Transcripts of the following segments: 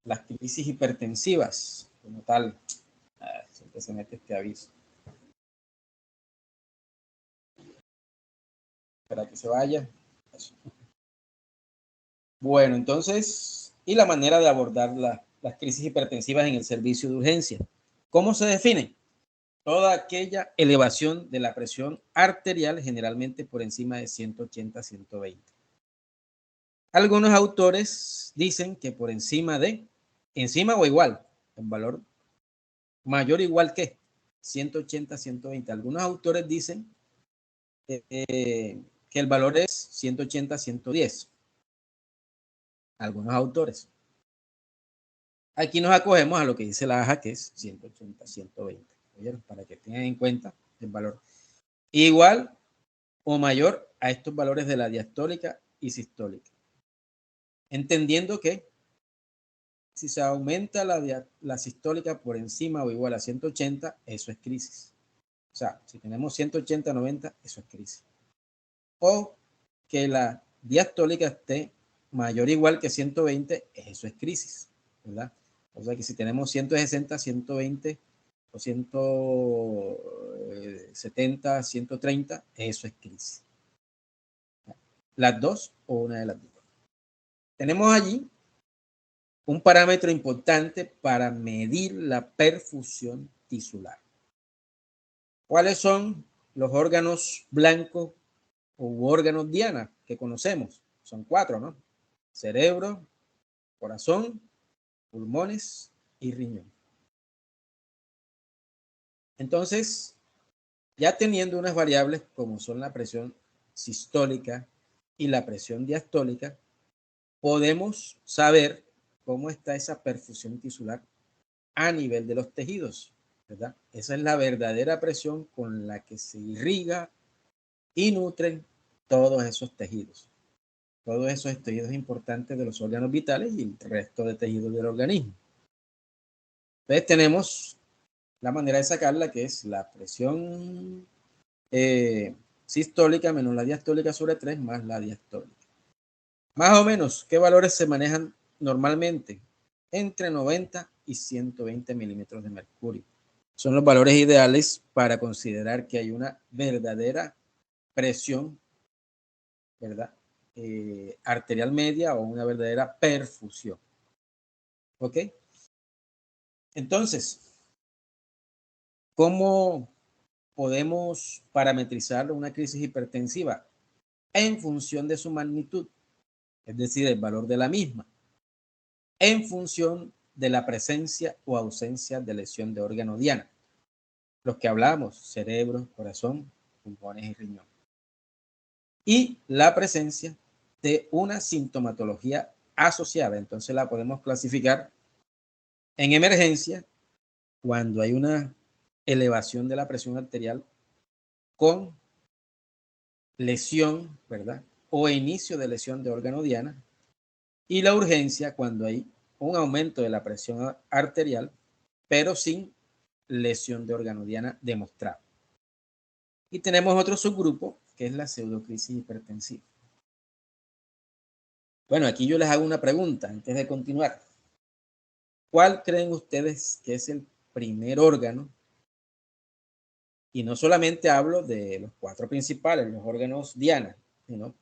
las crisis hipertensivas, como tal. Siempre se mete este aviso. Para que se vaya. Eso. Bueno, entonces, y la manera de abordar las crisis hipertensivas en el servicio de urgencia. ¿Cómo se define? Toda aquella elevación de la presión arterial, generalmente por encima de 180-120. Algunos autores dicen que por encima o igual, en valor mayor o igual que 180-120. Algunos autores dicen que el valor es 180-110. Algunos autores. Aquí nos acogemos a lo que dice la AJA, que es 180-120. Para que tengan en cuenta el valor. Igual o mayor a estos valores de la diastólica y sistólica. Entendiendo que si se aumenta la sistólica por encima o igual a 180, eso es crisis. O sea, si tenemos 180-90, eso es crisis. O que la diastólica esté mayor o igual que 120, eso es crisis, ¿verdad? O sea que si tenemos 160, 120 o 170, 130, eso es crisis. Las dos o una de las dos. Tenemos allí un parámetro importante para medir la perfusión tisular. ¿Cuáles son los órganos blancos u órganos diana que conocemos? Son 4, ¿no? Cerebro, corazón, pulmones y riñón. Entonces, ya teniendo unas variables como son la presión sistólica y la presión diastólica, podemos saber cómo está esa perfusión tisular a nivel de los tejidos, ¿verdad? Esa es la verdadera presión con la que se irriga y nutren todos esos tejidos importantes de los órganos vitales y el resto de tejidos del organismo. Entonces tenemos la manera de sacarla, que es la presión sistólica menos la diastólica sobre 3 más la diastólica. Más o menos, ¿qué valores se manejan normalmente? Entre 90 y 120 milímetros de mercurio. Son los valores ideales para considerar que hay una verdadera presión, ¿verdad? Arterial media o una verdadera perfusión. ¿Ok? Entonces, ¿cómo podemos parametrizar una crisis hipertensiva? En función de su magnitud, es decir, el valor de la misma, en función de la presencia o ausencia de lesión de órgano diana. Los que hablamos, cerebro, corazón, pulmones y riñón. Y la presencia de una sintomatología asociada. Entonces la podemos clasificar en emergencia cuando hay una elevación de la presión arterial con lesión, ¿verdad? O inicio de lesión de órgano diana. Y la urgencia cuando hay un aumento de la presión arterial, pero sin lesión de órgano diana demostrada. Y tenemos otro subgrupo, que es la pseudocrisis hipertensiva. Bueno, aquí yo les hago una pregunta antes de continuar. ¿Cuál creen ustedes que es el primer órgano? Y no solamente hablo de los 4 principales, los órganos diana, sino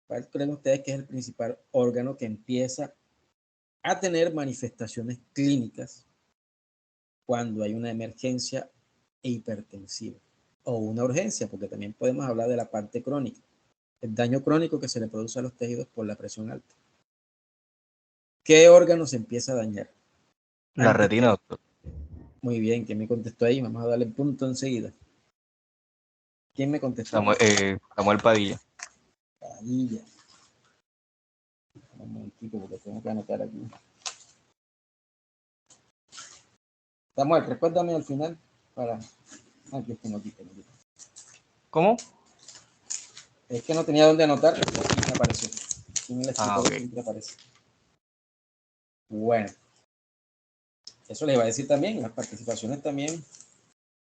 ¿cuál creen ustedes que es el principal órgano que empieza a tener manifestaciones clínicas cuando hay una emergencia hipertensiva o una urgencia? Porque también podemos hablar de la parte crónica, el daño crónico que se le produce a los tejidos por la presión alta. ¿Qué órgano se empieza a dañar? La retina, doctor. Muy bien, ¿quién me contestó ahí? Vamos a darle punto enseguida. ¿Quién me contestó? Samuel Padilla. Padilla. Un momentito porque tengo que anotar aquí. Samuel, recuérdame al final para... Aquí está, no quita. ¿Cómo? Es que no tenía dónde anotar, pero aquí me apareció. Aquí en el escritorio Ok. siempre aparece. Bueno. Eso les iba a decir también, las participaciones también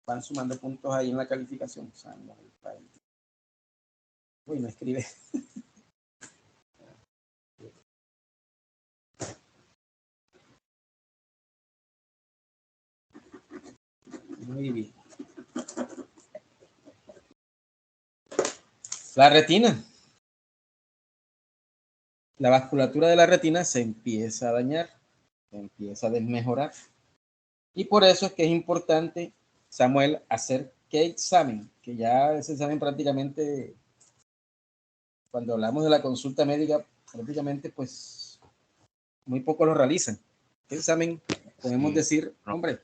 van sumando puntos ahí en la calificación. Uy, no escribe. Muy bien. La retina. La vasculatura de la retina se empieza a dañar, se empieza a desmejorar. Y por eso es que es importante, Samuel, hacer qué examen, que ya ese examen prácticamente, cuando hablamos de la consulta médica, prácticamente pues muy poco lo realizan. ¿Qué examen podemos Sí, decir? no, Hombre,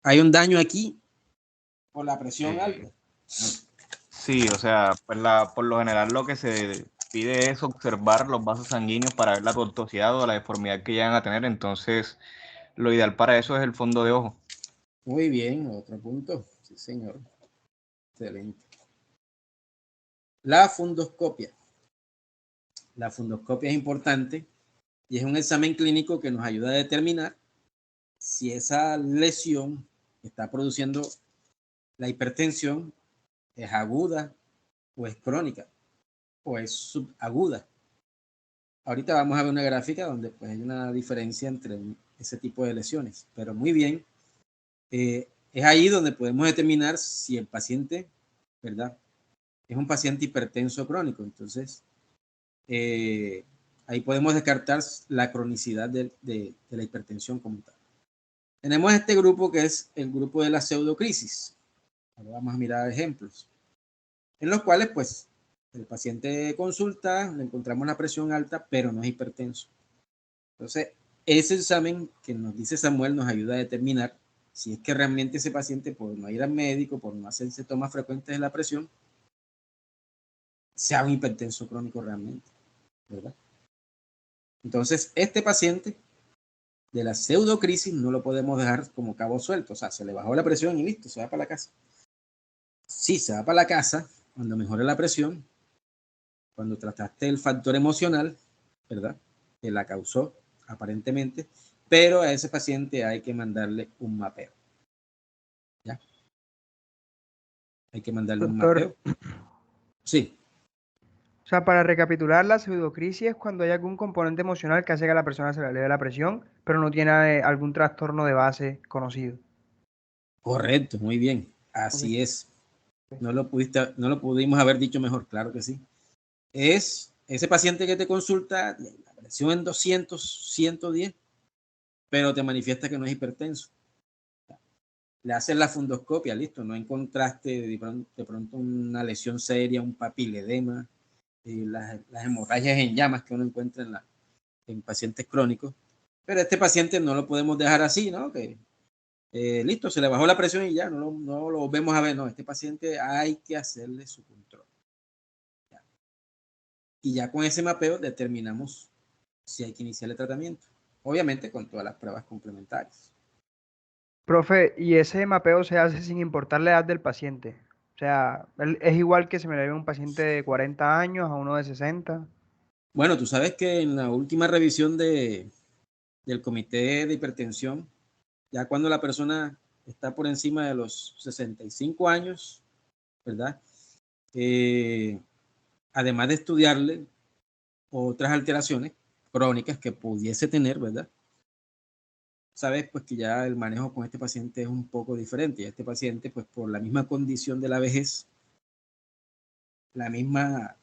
hay un daño aquí por la presión alta. eh, sí, o sea, pues por lo general lo que se pide es observar los vasos sanguíneos para ver la tortuosidad o la deformidad que llegan a tener. Entonces, lo ideal para eso es el fondo de ojo. Muy bien, otro punto. Sí, señor. Excelente. La fundoscopia. La fundoscopia es importante y es un examen clínico que nos ayuda a determinar si esa lesión que está produciendo la hipertensión es aguda o es crónica o es subaguda. Ahorita vamos a ver una gráfica donde pues, hay una diferencia entre ese tipo de lesiones, pero muy bien. Es ahí donde podemos determinar si el paciente, ¿verdad? Es un paciente hipertenso crónico. Entonces, ahí podemos descartar la cronicidad de la hipertensión como tal. Tenemos este grupo que es el grupo de la pseudocrisis. Ahora vamos a mirar ejemplos, en los cuales pues el paciente consulta, le encontramos la presión alta, pero no es hipertenso. Entonces, ese examen que nos dice Samuel nos ayuda a determinar si es que realmente ese paciente, por no ir al médico, por no hacerse tomas frecuentes de la presión, sea un hipertenso crónico realmente, ¿verdad? Entonces, este paciente de la pseudocrisis no lo podemos dejar como cabo suelto, o sea, se le bajó la presión y listo, se va para la casa. Sí, se va para la casa cuando mejore la presión, cuando trataste el factor emocional, ¿verdad? Que la causó aparentemente, pero a ese paciente hay que mandarle un mapeo. ¿Ya? Hay que mandarle un Doctor, mapeo. Sí, o sea, para recapitular, la pseudocrisis es cuando hay algún componente emocional que hace que a la persona se le eleve la presión, pero no tiene algún trastorno de base conocido. correcto, muy bien. Ok. Así es. No lo pudimos haber dicho mejor, claro que sí. Es ese paciente que te consulta, la presión en 200, 110, pero te manifiesta que no es hipertenso. Le haces la fundoscopia, listo, no encontraste de pronto una lesión seria, un papiledema, las hemorragias en llamas que uno encuentra en pacientes crónicos. Pero este paciente no lo podemos dejar así, ¿no? Que listo, se le bajó la presión y ya, no lo vemos a ver. No, este paciente hay que hacerle su control. ¿Ya? Y ya con ese mapeo determinamos si hay que iniciar el tratamiento. Obviamente con todas las pruebas complementarias. Profe, ¿y ese mapeo se hace sin importar la edad del paciente? O sea, es igual que se me le ve un paciente de 40 años a uno de 60. Bueno, tú sabes que en la última revisión del comité de hipertensión, ya cuando la persona está por encima de los 65 años, ¿verdad? Eh, Además de estudiarle otras alteraciones crónicas que pudiese tener, ¿verdad? Sabes pues que ya el manejo con este paciente es un poco diferente. Y este paciente, pues por la misma condición de la vejez, la misma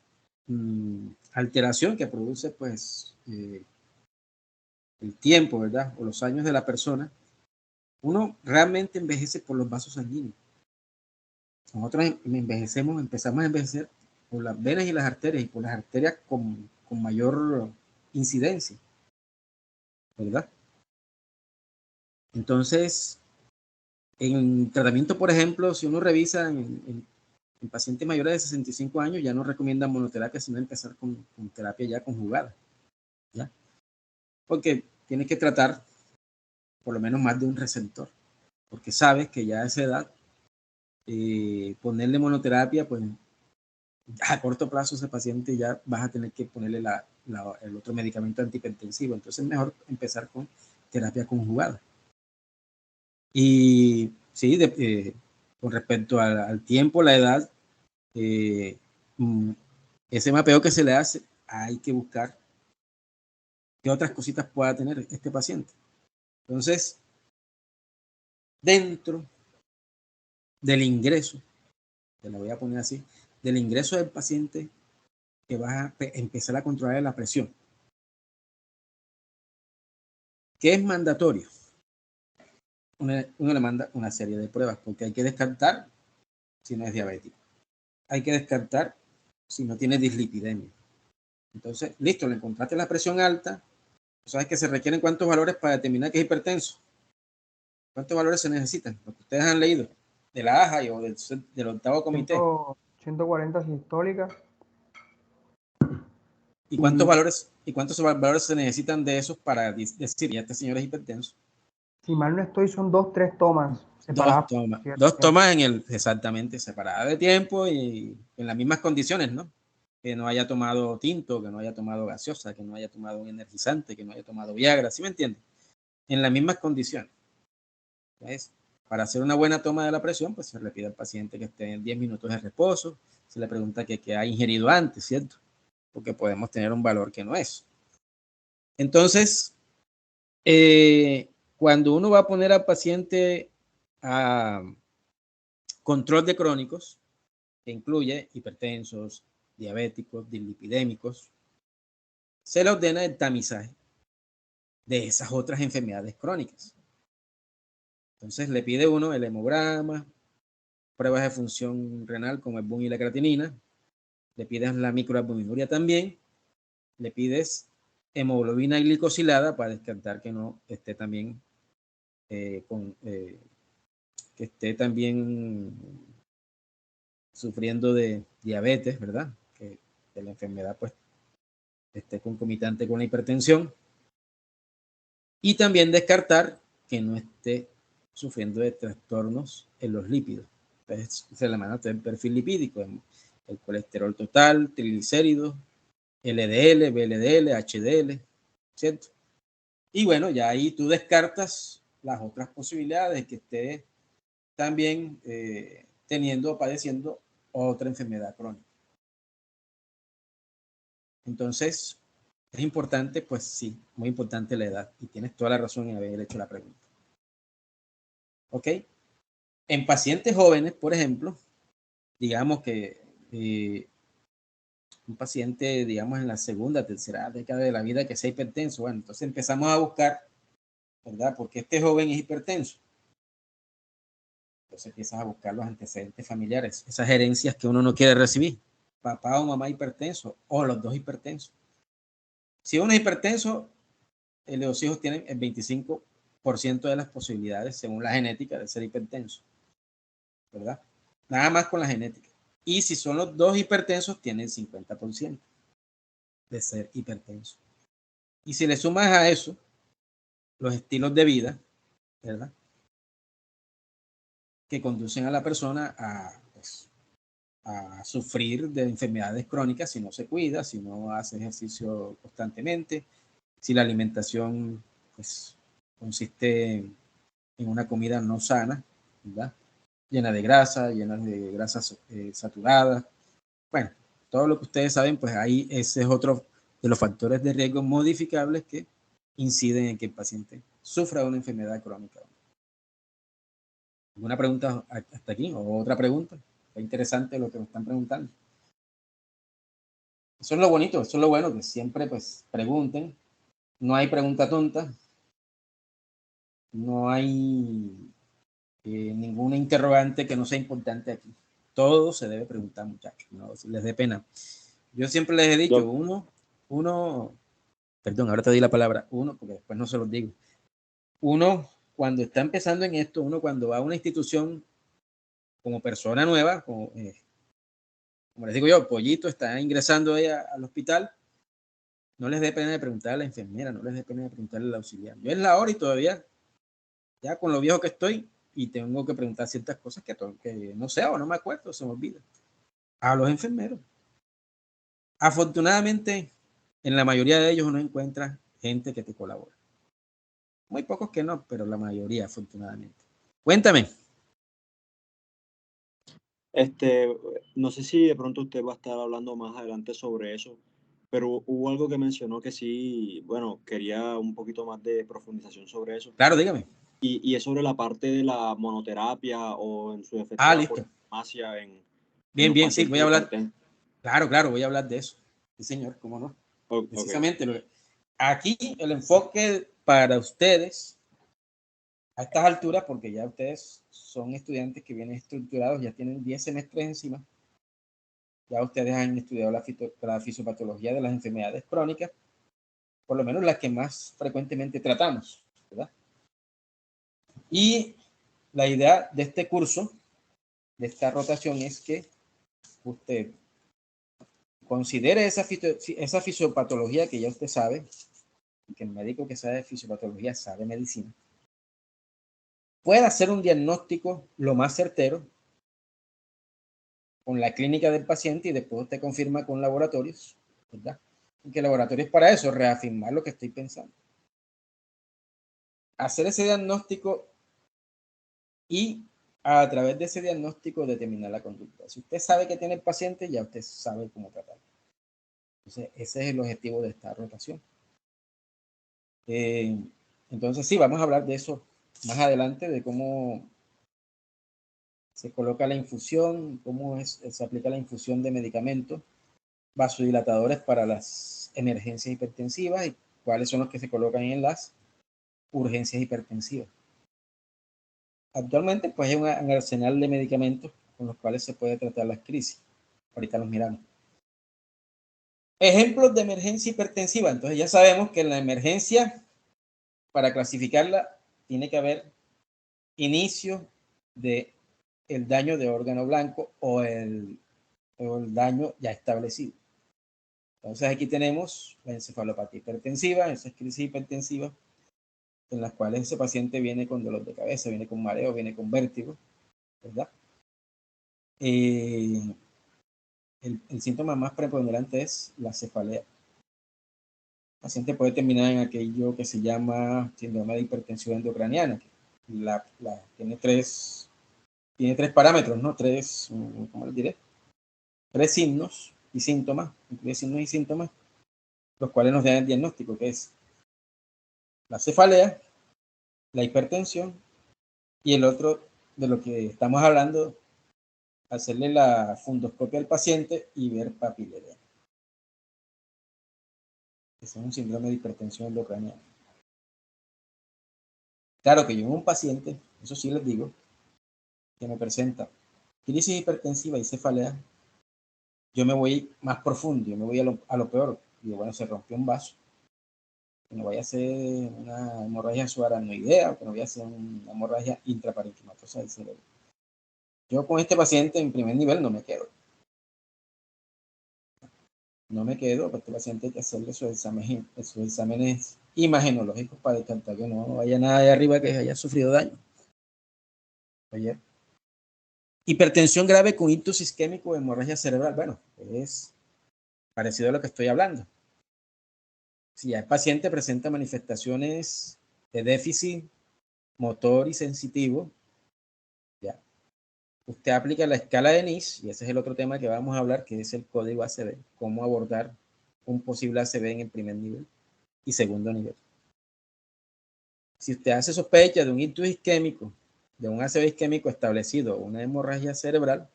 alteración que produce pues el tiempo, ¿verdad? O los años de la persona, uno realmente envejece por los vasos sanguíneos. Nosotros empezamos a envejecer por las venas y las arterias, y por las arterias con mayor incidencia, ¿verdad? Entonces, en tratamiento, por ejemplo, si uno revisa en pacientes mayores de 65 años, ya no recomiendan monoterapia, sino empezar con terapia ya conjugada, ¿ya? Porque tienes que tratar por lo menos más de un receptor, porque sabes que ya a esa edad, ponerle monoterapia, pues a corto plazo ese paciente ya vas a tener que ponerle el otro medicamento antihipertensivo. Entonces es mejor empezar con terapia conjugada. Y sí, con respecto al tiempo, la edad, eh, mm, ese mapeo que se le hace, hay que buscar qué otras cositas pueda tener este paciente. Entonces, dentro del ingreso, te lo voy a poner así, del ingreso del paciente que vas a empezar a controlar la presión. ¿Qué es mandatorio? Uno le manda una serie de pruebas porque hay que descartar si no es diabético. Hay que descartar si no tiene dislipidemia. Entonces, listo, le encontraste la presión alta. ¿Sabes que se requieren cuántos valores para determinar que es hipertenso? ¿Cuántos valores se necesitan? Lo que ustedes han leído de la AJA o del octavo comité. 140 sistólicas. ¿Y cuántos valores se necesitan de esos para decir ya este señor es hipertenso? Si mal no estoy, son 2-3 tomas separadas. Dos tomas exactamente separadas de tiempo y en las mismas condiciones, ¿no? Que no haya tomado tinto, que no haya tomado gaseosa, que no haya tomado un energizante, que no haya tomado Viagra, ¿sí me entiendes? En las mismas condiciones. Entonces, para hacer una buena toma de la presión, pues se le pide al paciente que esté en 10 minutos de reposo, se le pregunta qué ha ingerido antes, ¿cierto? Porque podemos tener un valor que no es. Entonces, cuando uno va a poner al paciente a control de crónicos, que incluye hipertensos, diabéticos, dislipidémicos, se le ordena el tamizaje de esas otras enfermedades crónicas. Entonces le pide uno el hemograma, pruebas de función renal como el BUN y la creatinina, le pides la microalbuminuria también, le pides hemoglobina glicosilada para descartar que no esté también que esté también sufriendo de diabetes, ¿verdad? Que la enfermedad pues esté concomitante con la hipertensión. Y también descartar que no esté sufriendo de trastornos en los lípidos. Entonces se le manda el perfil lipídico, el colesterol total, triglicéridos, LDL, VLDL, HDL, ¿cierto? Y bueno, ya ahí tú descartas las otras posibilidades que esté también teniendo o padeciendo otra enfermedad crónica. Entonces, es importante, pues sí, muy importante la edad. Y tienes toda la razón en haber hecho la pregunta. ¿Ok? En pacientes jóvenes, por ejemplo, digamos que un paciente, digamos, en la segunda, tercera década de la vida que sea hipertenso, bueno, entonces empezamos a buscar, ¿verdad? Porque este joven es hipertenso. Entonces empiezas a buscar los antecedentes familiares, esas herencias que uno no quiere recibir. Papá o mamá hipertenso, o los dos hipertensos. Si uno es hipertenso, los hijos tienen el 25% de las posibilidades, según la genética, de ser hipertenso, ¿verdad? Nada más con la genética. Y si son los dos hipertensos, tienen 50% de ser hipertenso. Y si le sumas a eso los estilos de vida, ¿verdad? Que conducen a la persona pues, a sufrir de enfermedades crónicas si no se cuida, si no hace ejercicio constantemente, si la alimentación pues, consiste en una comida no sana, ¿verdad? Llena de grasas saturadas. Bueno, todo lo que ustedes saben, pues ahí ese es otro de los factores de riesgo modificables que inciden en que el paciente sufra de una enfermedad crónica. ¿Alguna pregunta hasta aquí o otra pregunta? Está interesante lo que me están preguntando. Eso es lo bonito, eso es lo bueno, que siempre pues pregunten. No hay pregunta tonta. No hay ninguna interrogante que no sea importante aquí. Todo se debe preguntar, muchachos, no si les dé pena. Yo siempre les he dicho, perdón, ahora te di la palabra, porque después no se los digo. Uno, cuando está empezando en esto, uno cuando va a una institución como persona nueva, como les digo yo, Pollito está ingresando ahí al hospital, no les dé pena de preguntar a la enfermera, no les dé pena de preguntarle al auxiliar. Yo es la hora y todavía, ya con lo viejo que estoy, y tengo que preguntar ciertas cosas que no sé o no me acuerdo, se me olvida. A los enfermeros. Afortunadamente, en la mayoría de ellos uno encuentra gente que te colabora. Muy pocos que no, pero la mayoría, afortunadamente. Cuéntame. No sé si de pronto usted va a estar hablando más adelante sobre eso, pero hubo algo que mencionó que sí, bueno, quería un poquito más de profundización sobre eso. Claro, dígame. Y es sobre la parte de la monoterapia o en su Ah, efectiva listo. farmacia en Bien, los bien, sí, voy pacientes a hablar. hipertensos. Claro, claro, voy a hablar de eso. Sí, señor, cómo no. Ok. Precisamente aquí el enfoque para ustedes a estas alturas, porque ya ustedes son estudiantes que vienen estructurados, ya tienen 10 semestres encima, ya ustedes han estudiado la fisiopatología de las enfermedades crónicas, por lo menos las que más frecuentemente tratamos, ¿verdad? Y la idea de este curso, de esta rotación, es que usted considere esa fisiopatología que ya usted sabe, que el médico que sabe fisiopatología sabe medicina, pueda hacer un diagnóstico lo más certero con la clínica del paciente y después usted confirma con laboratorios, ¿verdad? Que laboratorios para eso, reafirmar lo que estoy pensando. Hacer ese diagnóstico y a través de ese diagnóstico determinar la conducta. Si usted sabe que tiene el paciente, ya usted sabe cómo tratarlo. Entonces, ese es el objetivo de esta rotación. Entonces, sí, vamos a hablar de eso más adelante, de cómo se coloca la infusión, cómo se aplica la infusión de medicamentos vasodilatadores para las emergencias hipertensivas y cuáles son los que se colocan en las urgencias hipertensivas. Actualmente, pues hay un arsenal de medicamentos con los cuales se puede tratar las crisis. Ahorita los miramos. Ejemplos de emergencia hipertensiva. Entonces ya sabemos que en la emergencia, para clasificarla, tiene que haber inicio de el daño de órgano blanco o el daño ya establecido. Entonces aquí tenemos la encefalopatía hipertensiva, esas crisis hipertensivas en las cuales ese paciente viene con dolor de cabeza, viene con mareo, viene con vértigo, ¿verdad? El síntoma más preponderante es la cefalea. El paciente puede terminar en aquello que se llama síndrome de hipertensión endocraniana. Tiene tres parámetros, ¿no? ¿Cómo les diré? Tres signos y síntomas, los cuales nos dan el diagnóstico, que es la cefalea, la hipertensión y el otro de lo que estamos hablando, hacerle la fundoscopia al paciente y ver papilledema. Ese es un síndrome de hipertensión endocraniana. Claro que yo en un paciente, eso sí les digo, que me presenta crisis hipertensiva y cefalea, yo me voy más profundo, yo me voy a lo peor. Digo, bueno, se rompió un vaso, que no vaya a ser una hemorragia subaracnoidea o que no vaya a ser una hemorragia intraparenquimatosa del cerebro. Yo con este paciente en primer nivel no me quedo. Porque este paciente hay que hacerle sus exámenes imagenológicos para descartar que no haya nada de arriba que haya sufrido daño. Oye, hipertensión grave con ictus isquémico o hemorragia cerebral. Bueno, es parecido a lo que estoy hablando. Si el paciente presenta manifestaciones de déficit motor y sensitivo, ya. Usted aplica la escala de NICE, y ese es el otro tema que vamos a hablar, que es el código ACV, cómo abordar un posible ACV en el primer nivel y segundo nivel. Si usted hace sospecha de un ictus isquémico, de un ACV isquémico establecido, una hemorragia cerebral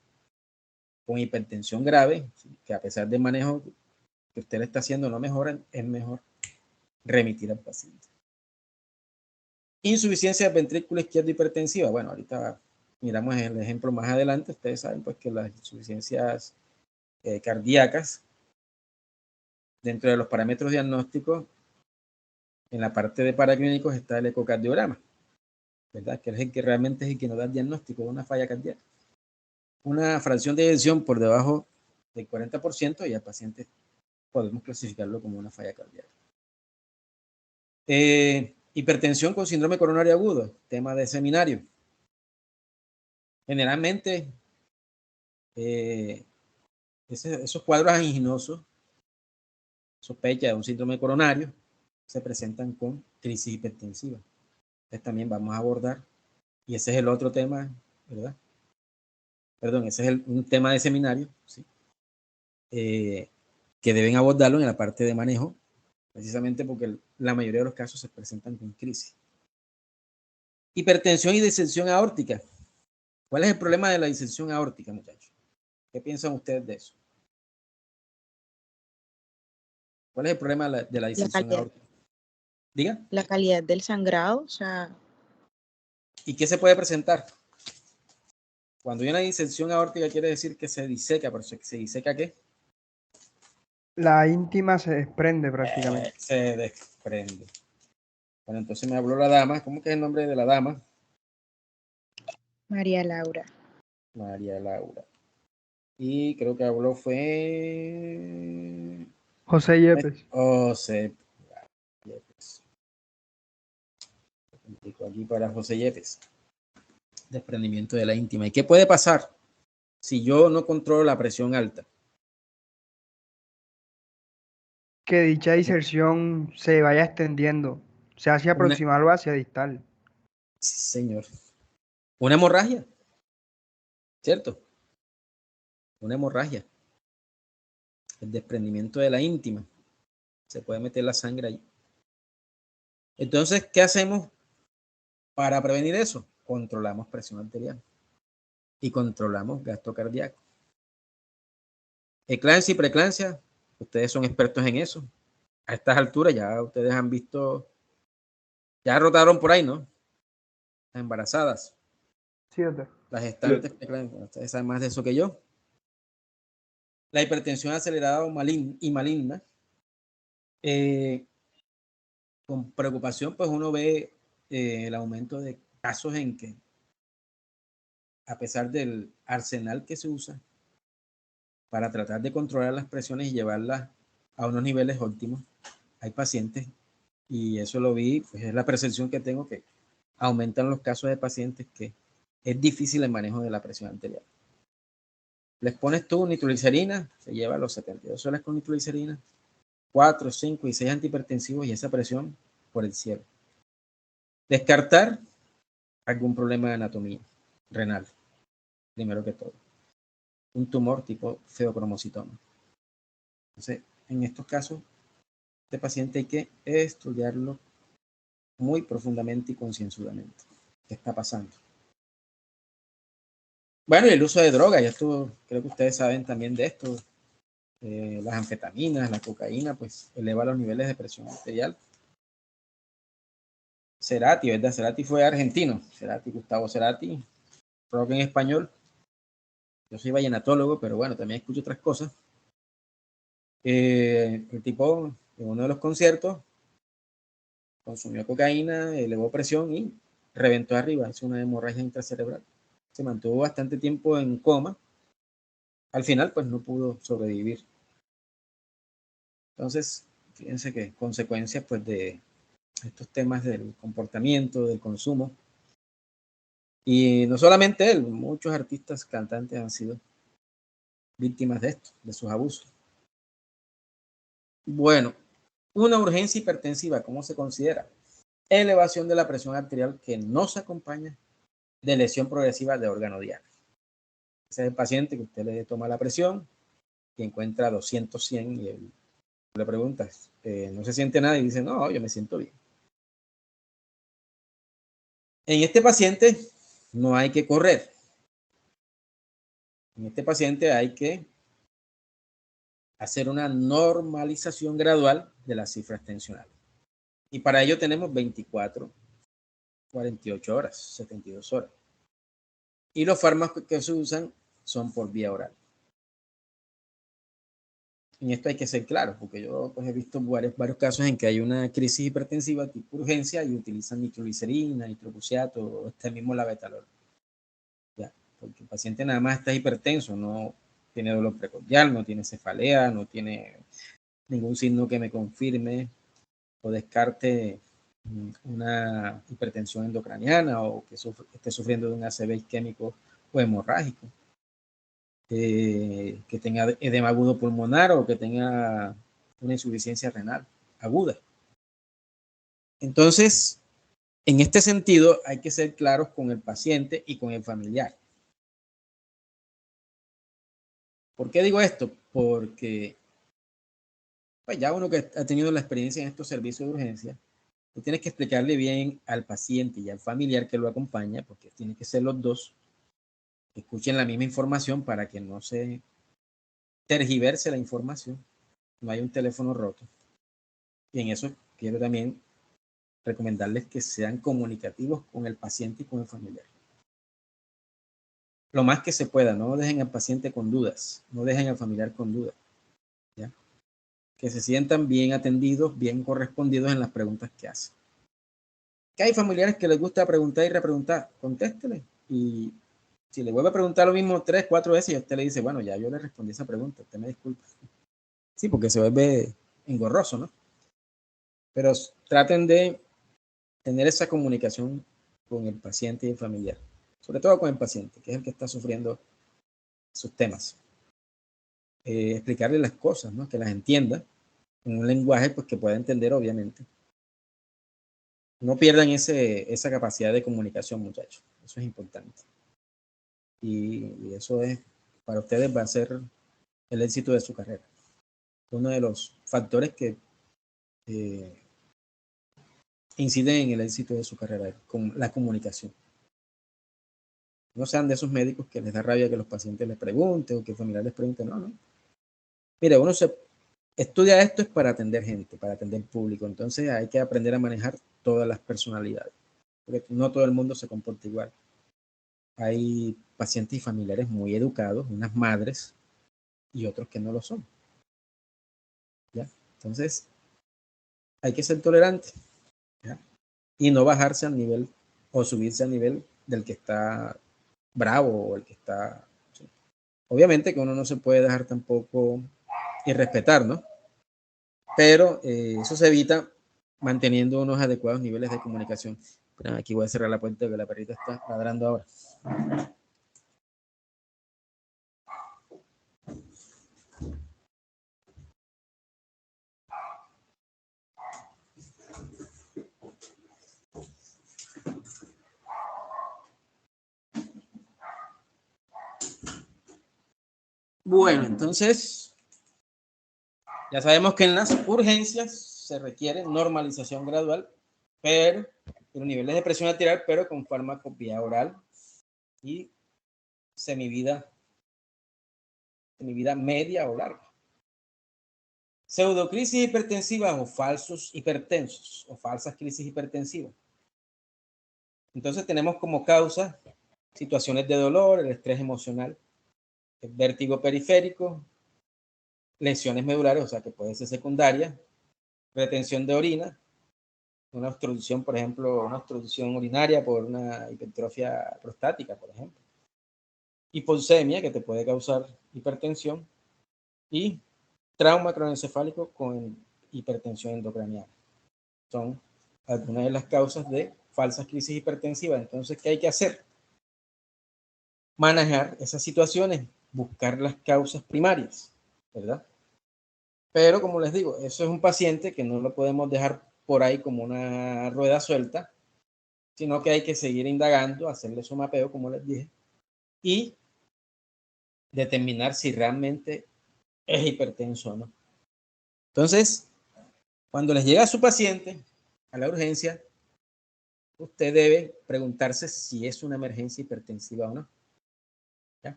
con hipertensión grave, que a pesar del manejo que usted le está haciendo no mejora, es mejor remitir al paciente. Insuficiencia del ventrículo izquierdo hipertensiva. Bueno, ahorita miramos el ejemplo más adelante. Ustedes saben pues que las insuficiencias cardíacas, dentro de los parámetros diagnósticos, en la parte de paraclínicos está el ecocardiograma, ¿verdad? Que es el que realmente es el que nos da el diagnóstico de una falla cardíaca. Una fracción de eyección por debajo del 40% y al paciente podemos clasificarlo como una falla cardíaca. Hipertensión con síndrome coronario agudo, tema de seminario. Generalmente, esos cuadros anginosos, sospecha de un síndrome coronario, se presentan con crisis hipertensiva. Entonces también vamos a abordar, y ese es el otro tema, ¿verdad? Perdón, ese es un tema de seminario, ¿sí? Que deben abordarlo en la parte de manejo, precisamente porque la mayoría de los casos se presentan con crisis. Hipertensión y disensión aórtica. ¿Cuál es el problema de la disensión aórtica, muchachos? ¿Qué piensan ustedes de eso? ¿Cuál es el problema de la disensión aórtica? Diga. La calidad del sangrado, o sea. ¿Y qué se puede presentar? Cuando hay una disensión aórtica quiere decir que se diseca, pero ¿se diseca qué? La íntima se desprende prácticamente. Se desprende. Bueno, entonces me habló la dama. ¿Cómo que es el nombre de la dama? María Laura. María Laura. Y creo que habló fue José Yepes. José Yepes. Aquí para José Yepes. Desprendimiento de la íntima. ¿Y qué puede pasar si yo no controlo la presión alta? Que dicha diserción se vaya extendiendo, sea hacia proximal o hacia distal. Sí, señor. Una hemorragia, ¿cierto? Una hemorragia. El desprendimiento de la íntima. Se puede meter la sangre ahí. Entonces, ¿qué hacemos para prevenir eso? Controlamos presión arterial y controlamos gasto cardíaco. Eclampsia y preeclampsia, ustedes son expertos en eso. A estas alturas ya ustedes han visto, ya rotaron por ahí, ¿no? Las embarazadas. Sí, doctor. Las gestantes, ustedes saben más de eso que yo. La hipertensión acelerada y maligna. Con preocupación, pues uno ve el aumento de casos en que, a pesar del arsenal que se usa para tratar de controlar las presiones y llevarlas a unos niveles óptimos, hay pacientes, y eso lo vi, pues es la percepción que tengo, que aumentan los casos de pacientes que es difícil el manejo de la presión arterial. Les pones tú nitroglicerina, se lleva a los 72 horas con nitroglicerina, 4, 5 y 6 antihipertensivos y esa presión por el cielo. Descartar algún problema de anatomía renal, primero que todo. Un tumor tipo feocromocitoma. Entonces, en estos casos, este paciente hay que estudiarlo muy profundamente y concienzudamente. ¿Qué está pasando? Bueno, y el uso de drogas, ya esto, creo que ustedes saben también de esto. Las anfetaminas, la cocaína, pues eleva los niveles de presión arterial. Cerati, ¿verdad? Cerati fue argentino. Cerati, Gustavo Cerati, rock en español. Yo soy vallenatólogo, pero bueno, también escucho otras cosas. El tipo, en uno de los conciertos, consumió cocaína, elevó presión y reventó arriba, hizo una hemorragia intracerebral. Se mantuvo bastante tiempo en coma. Al final, pues no pudo sobrevivir. Entonces, fíjense que consecuencias pues de estos temas del comportamiento, del consumo. Y no solamente él, muchos artistas, cantantes han sido víctimas de esto, de sus abusos. Bueno, una urgencia hipertensiva, ¿cómo se considera? Elevación de la presión arterial que no se acompaña de lesión progresiva de órgano diario. Ese es el paciente que usted le toma la presión, que encuentra 200, 100 y él le preguntas, ¿no se siente nada? Y dice, no, yo me siento bien. En este paciente no hay que correr. En este paciente hay que hacer una normalización gradual de las cifras tensionales. Y para ello tenemos 24, 48 horas, 72 horas. Y los fármacos que se usan son por vía oral. En esto hay que ser claro, porque yo pues, he visto varios casos en que hay una crisis hipertensiva tipo urgencia y utilizan nitroglicerina, nitroprusiato o este mismo labetalol. Ya, porque el paciente nada más está hipertenso, no tiene dolor precordial, no tiene cefalea, no tiene ningún signo que me confirme o descarte una hipertensión endocraniana o que esté sufriendo de un ACV isquémico o hemorrágico. Que tenga edema agudo pulmonar o que tenga una insuficiencia renal aguda. Entonces, en este sentido, hay que ser claros con el paciente y con el familiar. ¿Por qué digo esto? Porque pues ya uno que ha tenido la experiencia en estos servicios de urgencia Tú tienes que explicarle bien al paciente y al familiar que lo acompaña, porque tienen que ser los dos, que escuchen la misma información para que no se tergiverse la información, no hay un teléfono roto. Y en eso quiero también recomendarles que sean comunicativos con el paciente y con el familiar. Lo más que se pueda, no dejen al paciente con dudas, no dejen al familiar con dudas. ¿Ya? Que se sientan bien atendidos, bien correspondidos en las preguntas que hacen. Que hay familiares que les gusta preguntar y repreguntar, contéstele. Y si le vuelve a preguntar lo mismo 3, 4 veces y usted le dice, bueno, ya yo le respondí esa pregunta, usted me disculpa. Sí, porque se vuelve engorroso, ¿no? Pero traten de tener esa comunicación con el paciente y el familiar, sobre todo con el paciente, que es el que está sufriendo sus temas. Explicarle las cosas, ¿no? Que las entienda en un lenguaje pues, que pueda entender, obviamente. No pierdan esa capacidad de comunicación, muchachos. Eso es importante. Y eso es, para ustedes va a ser el éxito de su carrera. Uno de los factores que inciden en el éxito de su carrera, con la comunicación. No sean de esos médicos que les da rabia que los pacientes les pregunten o que familiares les pregunten. No, no. Mire, uno se estudia esto es para atender gente, para atender público. Entonces hay que aprender a manejar todas las personalidades. Porque no todo el mundo se comporta igual. Hay pacientes y familiares muy educados, unas madres y otros que no lo son. ¿Ya? Entonces hay que ser tolerante, ¿ya? Y no bajarse al nivel o subirse al nivel del que está bravo o el que está... ¿sí? Obviamente que uno no se puede dejar tampoco irrespetar, ¿no? Pero eso se evita manteniendo unos adecuados niveles de comunicación. Pero aquí voy a cerrar la puerta que la perrita está ladrando ahora. Bueno, entonces ya sabemos que en las urgencias se requiere normalización gradual, pero en niveles de presión arterial, pero con fármacos vía oral y semivida media o larga. Pseudocrisis hipertensivas o falsos hipertensos o falsas crisis hipertensivas. Entonces tenemos como causa situaciones de dolor, el estrés emocional, el vértigo periférico, lesiones medulares, o sea que puede ser secundaria, retención de orina, una obstrucción, por ejemplo, una obstrucción urinaria por una hipertrofia prostática, por ejemplo. Hipoxemia, que te puede causar hipertensión, y trauma craneoencefálico con hipertensión endocraniana. Son algunas de las causas de falsas crisis hipertensivas. Entonces, ¿qué hay que hacer? Manejar esas situaciones, buscar las causas primarias, ¿verdad? Pero como les digo, eso es un paciente que no lo podemos dejar por ahí como una rueda suelta, sino que hay que seguir indagando, hacerle su mapeo, como les dije, y determinar si realmente es hipertenso o no. Entonces, cuando les llega a su paciente a la urgencia, usted debe preguntarse si es una emergencia hipertensiva o no. ¿Ya?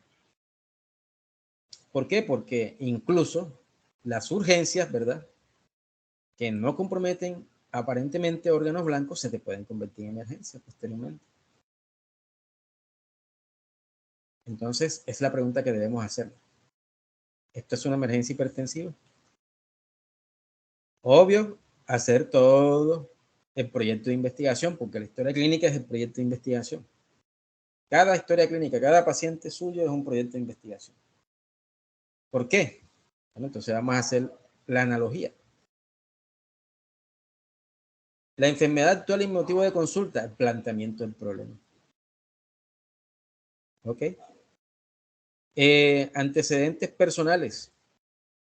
¿Por qué? Porque incluso las urgencias, ¿verdad?, que no comprometen aparentemente órganos blancos, se te pueden convertir en emergencia posteriormente. Entonces, es la pregunta que debemos hacer. ¿Esto es una emergencia hipertensiva? Obvio, hacer todo el proyecto de investigación, porque la historia clínica es el proyecto de investigación. Cada historia clínica, cada paciente suyo es un proyecto de investigación. ¿Por qué? Bueno, entonces vamos a hacer la analogía. La enfermedad actual y motivo de consulta, el planteamiento del problema. ¿Ok? Antecedentes personales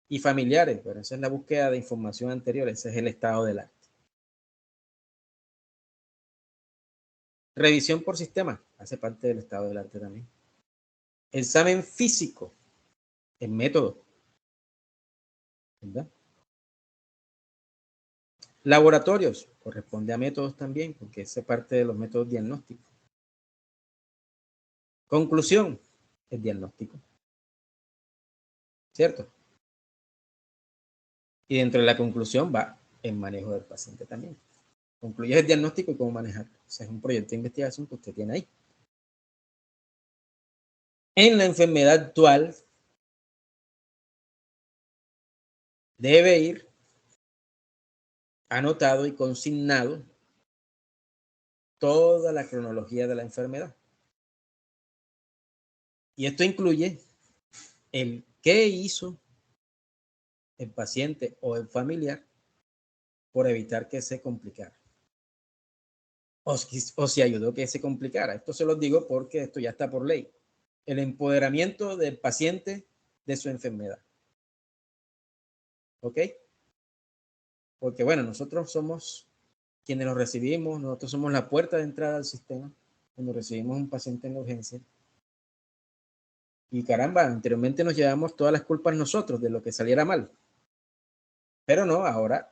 y familiares, pero esa es la búsqueda de información anterior, ese es el estado del arte. Revisión por sistema, hace parte del estado del arte también. Examen físico, el método, ¿verdad? Laboratorios, corresponde a métodos también, porque esa es parte de los métodos diagnósticos. Conclusión, el diagnóstico. ¿Cierto? Y dentro de la conclusión va el manejo del paciente también. Concluye el diagnóstico y cómo manejarlo. O sea, es un proyecto de investigación que usted tiene ahí. En la enfermedad actual, debe ir anotado y consignado toda la cronología de la enfermedad. Y esto incluye el qué hizo el paciente o el familiar por evitar que se complicara. O si ayudó que se complicara. Esto se lo digo porque esto ya está por ley. El empoderamiento del paciente de su enfermedad. ¿Ok? Porque bueno, nosotros somos quienes lo recibimos, nosotros somos la puerta de entrada al sistema cuando recibimos un paciente en urgencia. Y caramba, anteriormente nos llevamos todas las culpas nosotros de lo que saliera mal. Pero no, ahora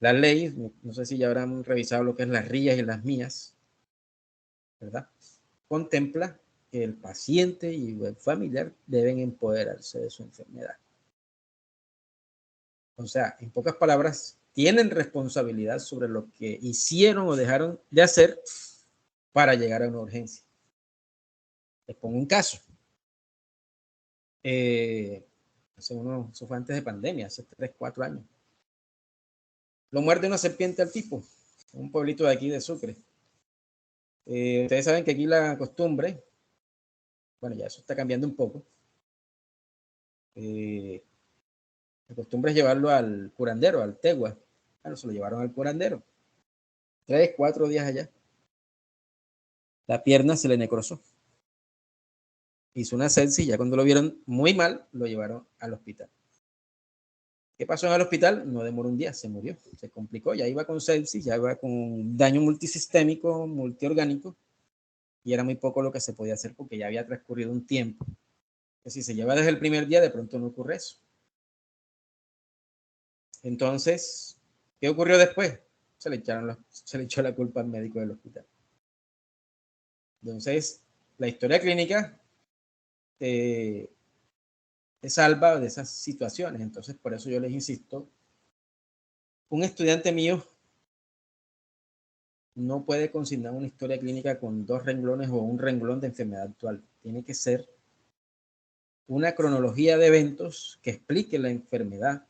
las leyes, no sé si ya habrán revisado lo que es las RIAs y las mías, ¿verdad? Contempla que el paciente y el familiar deben empoderarse de su enfermedad. O sea, en pocas palabras, tienen responsabilidad sobre lo que hicieron o dejaron de hacer para llegar a una urgencia. Les pongo un caso. Eso fue antes de pandemia, hace 3, 4 años. Lo muerde una serpiente al tipo, en un pueblito de aquí de Sucre. Ustedes saben que aquí la costumbre, bueno, ya eso está cambiando un poco. La costumbre es llevarlo al curandero, al tegua. Bueno, se lo llevaron al curandero. 3, 4 días allá. La pierna se le necrosó. Hizo una sepsis y ya cuando lo vieron muy mal, lo llevaron al hospital. ¿Qué pasó en el hospital? No demoró un día, se murió, se complicó, ya iba con sepsis, ya iba con daño multisistémico, multiorgánico, y era muy poco lo que se podía hacer porque ya había transcurrido un tiempo. Que si se lleva desde el primer día, de pronto no ocurre eso. Entonces, ¿qué ocurrió después? Se le echó la culpa al médico del hospital. Entonces, la historia clínica te salva de esas situaciones. Entonces, por eso yo les insisto, un estudiante mío no puede consignar una historia clínica con 2 renglones o un renglón de enfermedad actual. Tiene que ser una cronología de eventos que explique la enfermedad,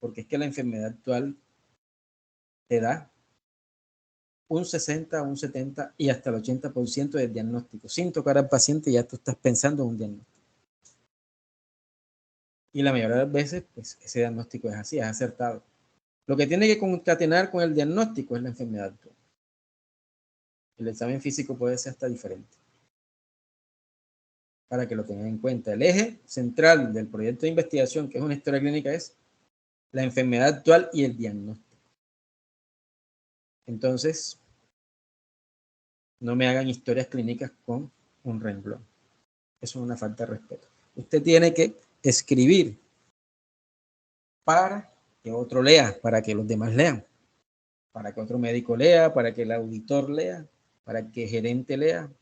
porque es que la enfermedad actual te da un 60, un 70 y hasta el 80% del diagnóstico. Sin tocar al paciente, ya tú estás pensando en un diagnóstico. Y la mayoría de las veces, pues ese diagnóstico es así, es acertado. Lo que tiene que concatenar con el diagnóstico es la enfermedad actual. El examen físico puede ser hasta diferente, para que lo tengan en cuenta. El eje central del proyecto de investigación, que es una historia clínica, es la enfermedad actual y el diagnóstico. Entonces, no me hagan historias clínicas con un renglón. Eso es una falta de respeto. Usted tiene que escribir para que otro lea, para que los demás lean, para que otro médico lea, para que el auditor lea, para que el gerente lea,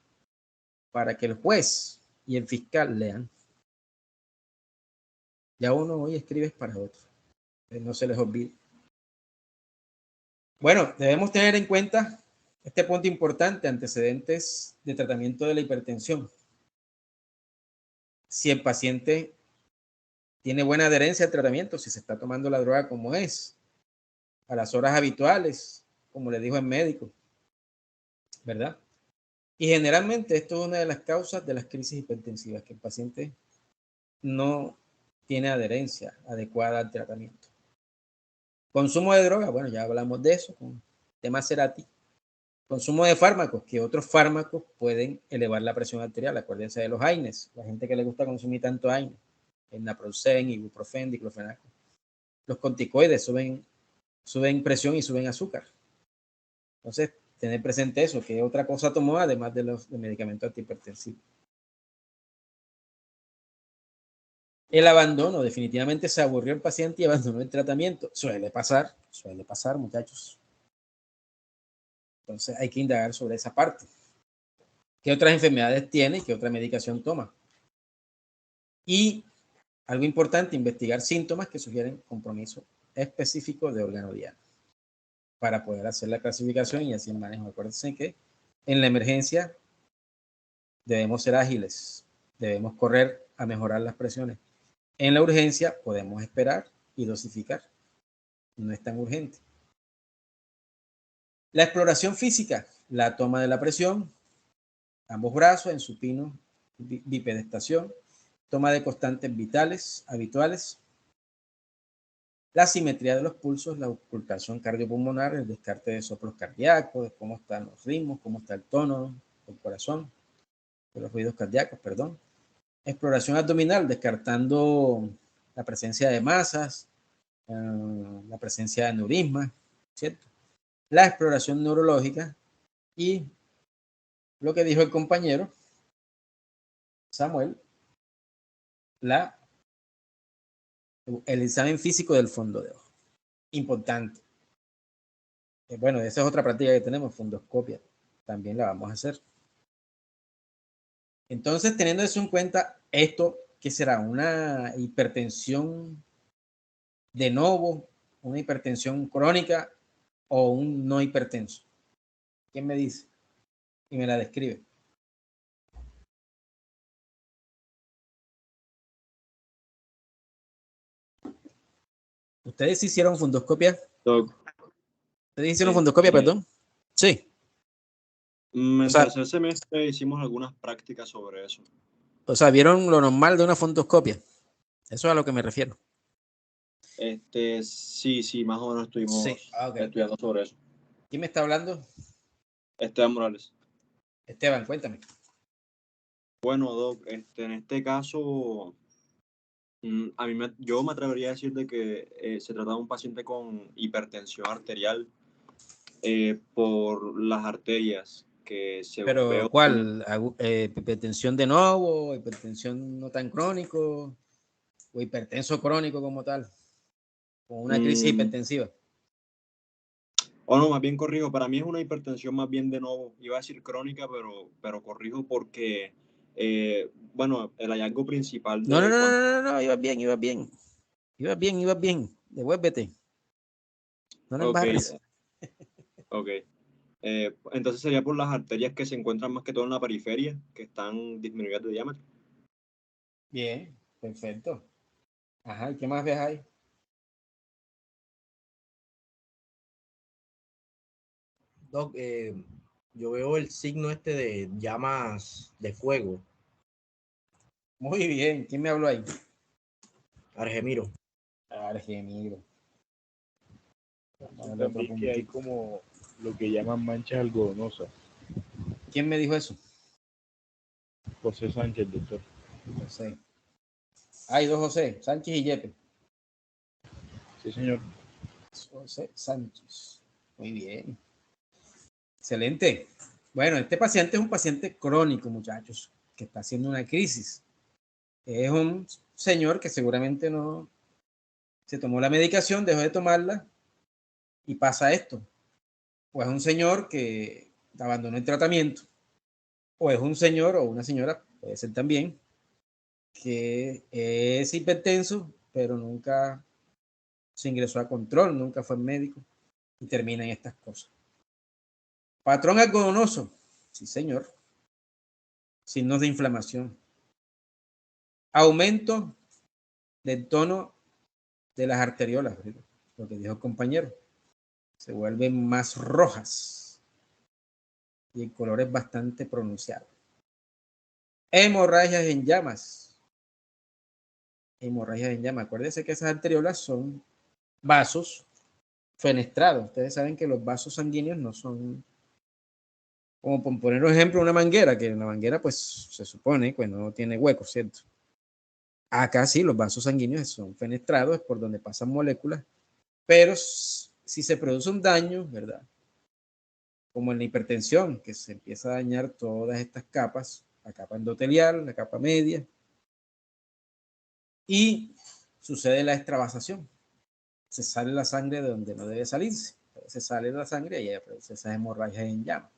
para que el juez y el fiscal lean. Ya uno hoy escribe para otro. No se les olvide. Bueno, debemos tener en cuenta este punto importante, antecedentes de tratamiento de la hipertensión. Si el paciente tiene buena adherencia al tratamiento, si se está tomando la droga como es, a las horas habituales, como le dijo el médico, ¿verdad? Y generalmente esto es una de las causas de las crisis hipertensivas, que el paciente no tiene adherencia adecuada al tratamiento. Consumo de droga, bueno, ya hablamos de eso con tema Cerati. Consumo de fármacos, que otros fármacos pueden elevar la presión arterial. Acuérdense de los AINES, la gente que le gusta consumir tanto AINES, el naproxen, ibuprofeno, diclofenaco. Los corticoides suben presión y suben azúcar. Entonces, tener presente eso, que otra cosa tomó además de los medicamentos antihipertensivos. El abandono, definitivamente se aburrió el paciente y abandonó el tratamiento. Suele pasar, muchachos. Entonces hay que indagar sobre esa parte. ¿Qué otras enfermedades tiene y qué otra medicación toma? Y algo importante, investigar síntomas que sugieren compromiso específico de órgano diana para poder hacer la clasificación y así el manejo. Acuérdense que en la emergencia debemos ser ágiles, debemos correr a mejorar las presiones. En la urgencia podemos esperar y dosificar. No es tan urgente. La exploración física, la toma de la presión, ambos brazos en supino, bipedestación, toma de constantes vitales, habituales, la simetría de los pulsos, la auscultación cardiopulmonar, el descarte de soplos cardíacos, de cómo están los ritmos, cómo está el tono del corazón, de los ruidos cardíacos, perdón. Exploración abdominal, descartando la presencia de masas, la presencia de aneurismas, ¿cierto? La exploración neurológica y lo que dijo el compañero Samuel, el examen físico del fondo de ojo. Importante. Bueno, esa es otra práctica que tenemos, fundoscopia. También la vamos a hacer. Entonces, teniendo eso en cuenta, esto, ¿qué será? ¿Una hipertensión de novo, una hipertensión crónica o un no hipertenso? ¿Quién me dice? Y me la describe. ¿Ustedes hicieron fundoscopia? Doc, ¿Ustedes hicieron fundoscopia, perdón? Sí. en O sea, tercer semestre hicimos algunas prácticas sobre eso. O sea, ¿vieron lo normal de una fundoscopia? Eso es a lo que me refiero. Sí, más o menos estuvimos Sí. Okay. estudiando sobre eso. ¿Quién me está hablando? Esteban Morales. Esteban, cuéntame. Bueno, Doc, en este caso, yo me atrevería a decir de que se trata de un paciente con hipertensión arterial por las arterias que según ¿Pero veo... cuál? ¿Hipertensión de nuevo? ¿Hipertensión no tan crónico? ¿O hipertenso crónico como tal? ¿O una crisis hipertensiva? O no, más bien corrijo, para mí es una hipertensión más bien de nuevo, iba a decir crónica, pero corrijo porque, bueno, el hallazgo principal No, de cuando... no, ibas bien. Ibas bien. Devuélvete. No la Ok, embarres. ok. Entonces sería por las arterias que se encuentran más que todo en la periferia, que están disminuidas de diámetro. Bien, perfecto. Ajá, ¿y qué más ves ahí? Doc, yo veo el signo este de llamas de fuego. Muy bien, ¿quién me habló ahí? Argemiro. Argemiro. También que hay como lo que llaman manchas algodonosas. ¿Quién me dijo eso? José Sánchez, doctor. José. Hay dos José, Sánchez y Yepe. Sí, señor. José Sánchez. Muy bien. Excelente. Bueno, este paciente es un paciente crónico, muchachos, que está haciendo una crisis. Es un señor que seguramente no se tomó la medicación, dejó de tomarla y pasa esto. O es un señor que abandonó el tratamiento, o es un señor o una señora, puede ser también, que es hipertenso, pero nunca se ingresó a control, nunca fue médico y termina en estas cosas. Patrón algodonoso, sí señor. Signos de inflamación. Aumento del tono de las arteriolas, lo que dijo el compañero. Se vuelven más rojas y el color es bastante pronunciado. Hemorragias en llamas. Hemorragias en llamas. Acuérdense que esas arteriolas son vasos fenestrados. Ustedes saben que los vasos sanguíneos no son, como por poner un ejemplo, una manguera, que una manguera pues se supone que no tiene huecos, ¿cierto? Acá sí, los vasos sanguíneos son fenestrados, es por donde pasan moléculas, pero si se produce un daño, ¿verdad? Como en la hipertensión, que se empieza a dañar todas estas capas, la capa endotelial, la capa media, y sucede la extravasación. Se sale la sangre de donde no debe salirse. Se sale la sangre y aparece esas hemorragias en llama.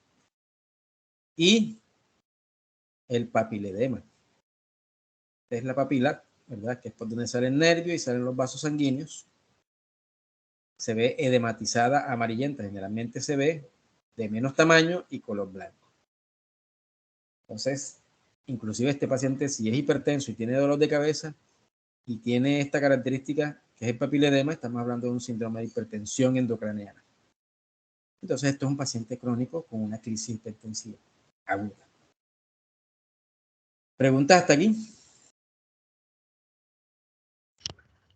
Y el papiledema. Es la papila, ¿verdad? Que es por donde sale el nervio y salen los vasos sanguíneos. Se ve edematizada amarillenta. Generalmente se ve de menos tamaño y color blanco. Entonces, inclusive este paciente, si es hipertenso y tiene dolor de cabeza y tiene esta característica, que es el papiledema, estamos hablando de un síndrome de hipertensión endocraneana. Entonces, esto es un paciente crónico con una crisis hipertensiva aguda. ¿Preguntas hasta aquí?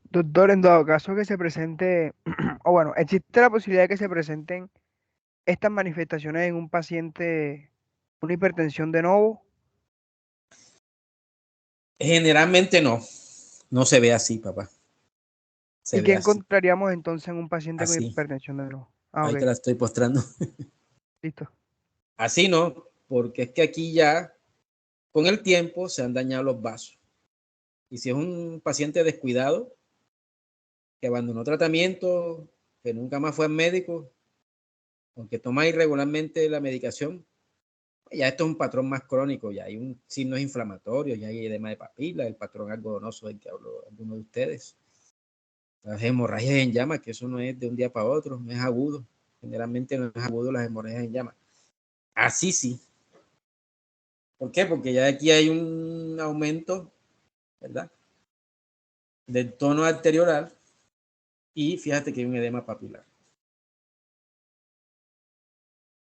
Doctor, en dado caso que se presente, o bueno, existe la posibilidad de que se presenten estas manifestaciones en un paciente, una hipertensión de nuevo. Generalmente no. No se ve así, papá. Se ¿Y qué ve así. encontraríamos entonces en un paciente con Así. hipertensión de nuevo? Ah, Ahí ok, te la estoy postrando. listo. Así no, porque es que aquí ya con el tiempo se han dañado los vasos. Y si es un paciente descuidado, que abandonó tratamiento, que nunca más fue al médico, aunque toma irregularmente la medicación, ya esto es un patrón más crónico, ya hay un signos inflamatorios, ya hay edema de papila, el patrón algodonoso del que habló alguno de ustedes. Las hemorragias en llama, que eso no es de un día para otro, no es agudo. Generalmente no es agudo las hemorragias en llama. Así sí. ¿Por qué? Porque ya aquí hay un aumento, ¿verdad? Del tono arterioral y fíjate que hay un edema papilar.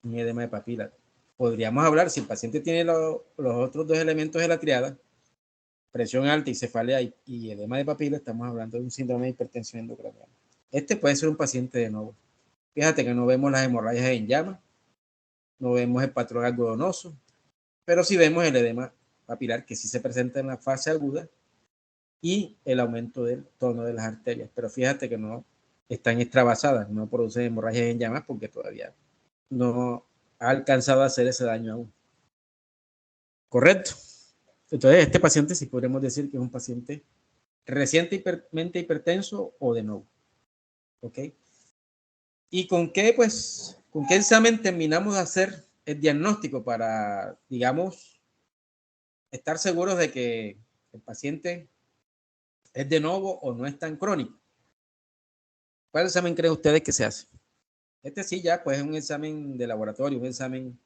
Un edema de papila. Podríamos hablar, si el paciente tiene los otros dos elementos de la triada, presión alta y cefalea y edema de papila, estamos hablando de un síndrome de hipertensión endocraniana. Este puede ser un paciente de nuevo. Fíjate que no vemos las hemorragias en llama, no vemos el patrón algodonoso, pero sí vemos el edema papilar que sí se presenta en la fase aguda y el aumento del tono de las arterias. Pero fíjate que no están extravasadas, no producen hemorragias en llamas porque todavía no ha alcanzado a hacer ese daño aún. Correcto. Entonces, este paciente sí podríamos decir que es un paciente recientemente hipertenso o de nuevo. ¿Ok? ¿Y con qué, pues, con qué examen terminamos de hacer el diagnóstico para, digamos, estar seguros de que el paciente es de nuevo o no es tan crónico? ¿Cuál examen creen ustedes que se hace? Este sí ya, pues, es un examen de laboratorio, un examen,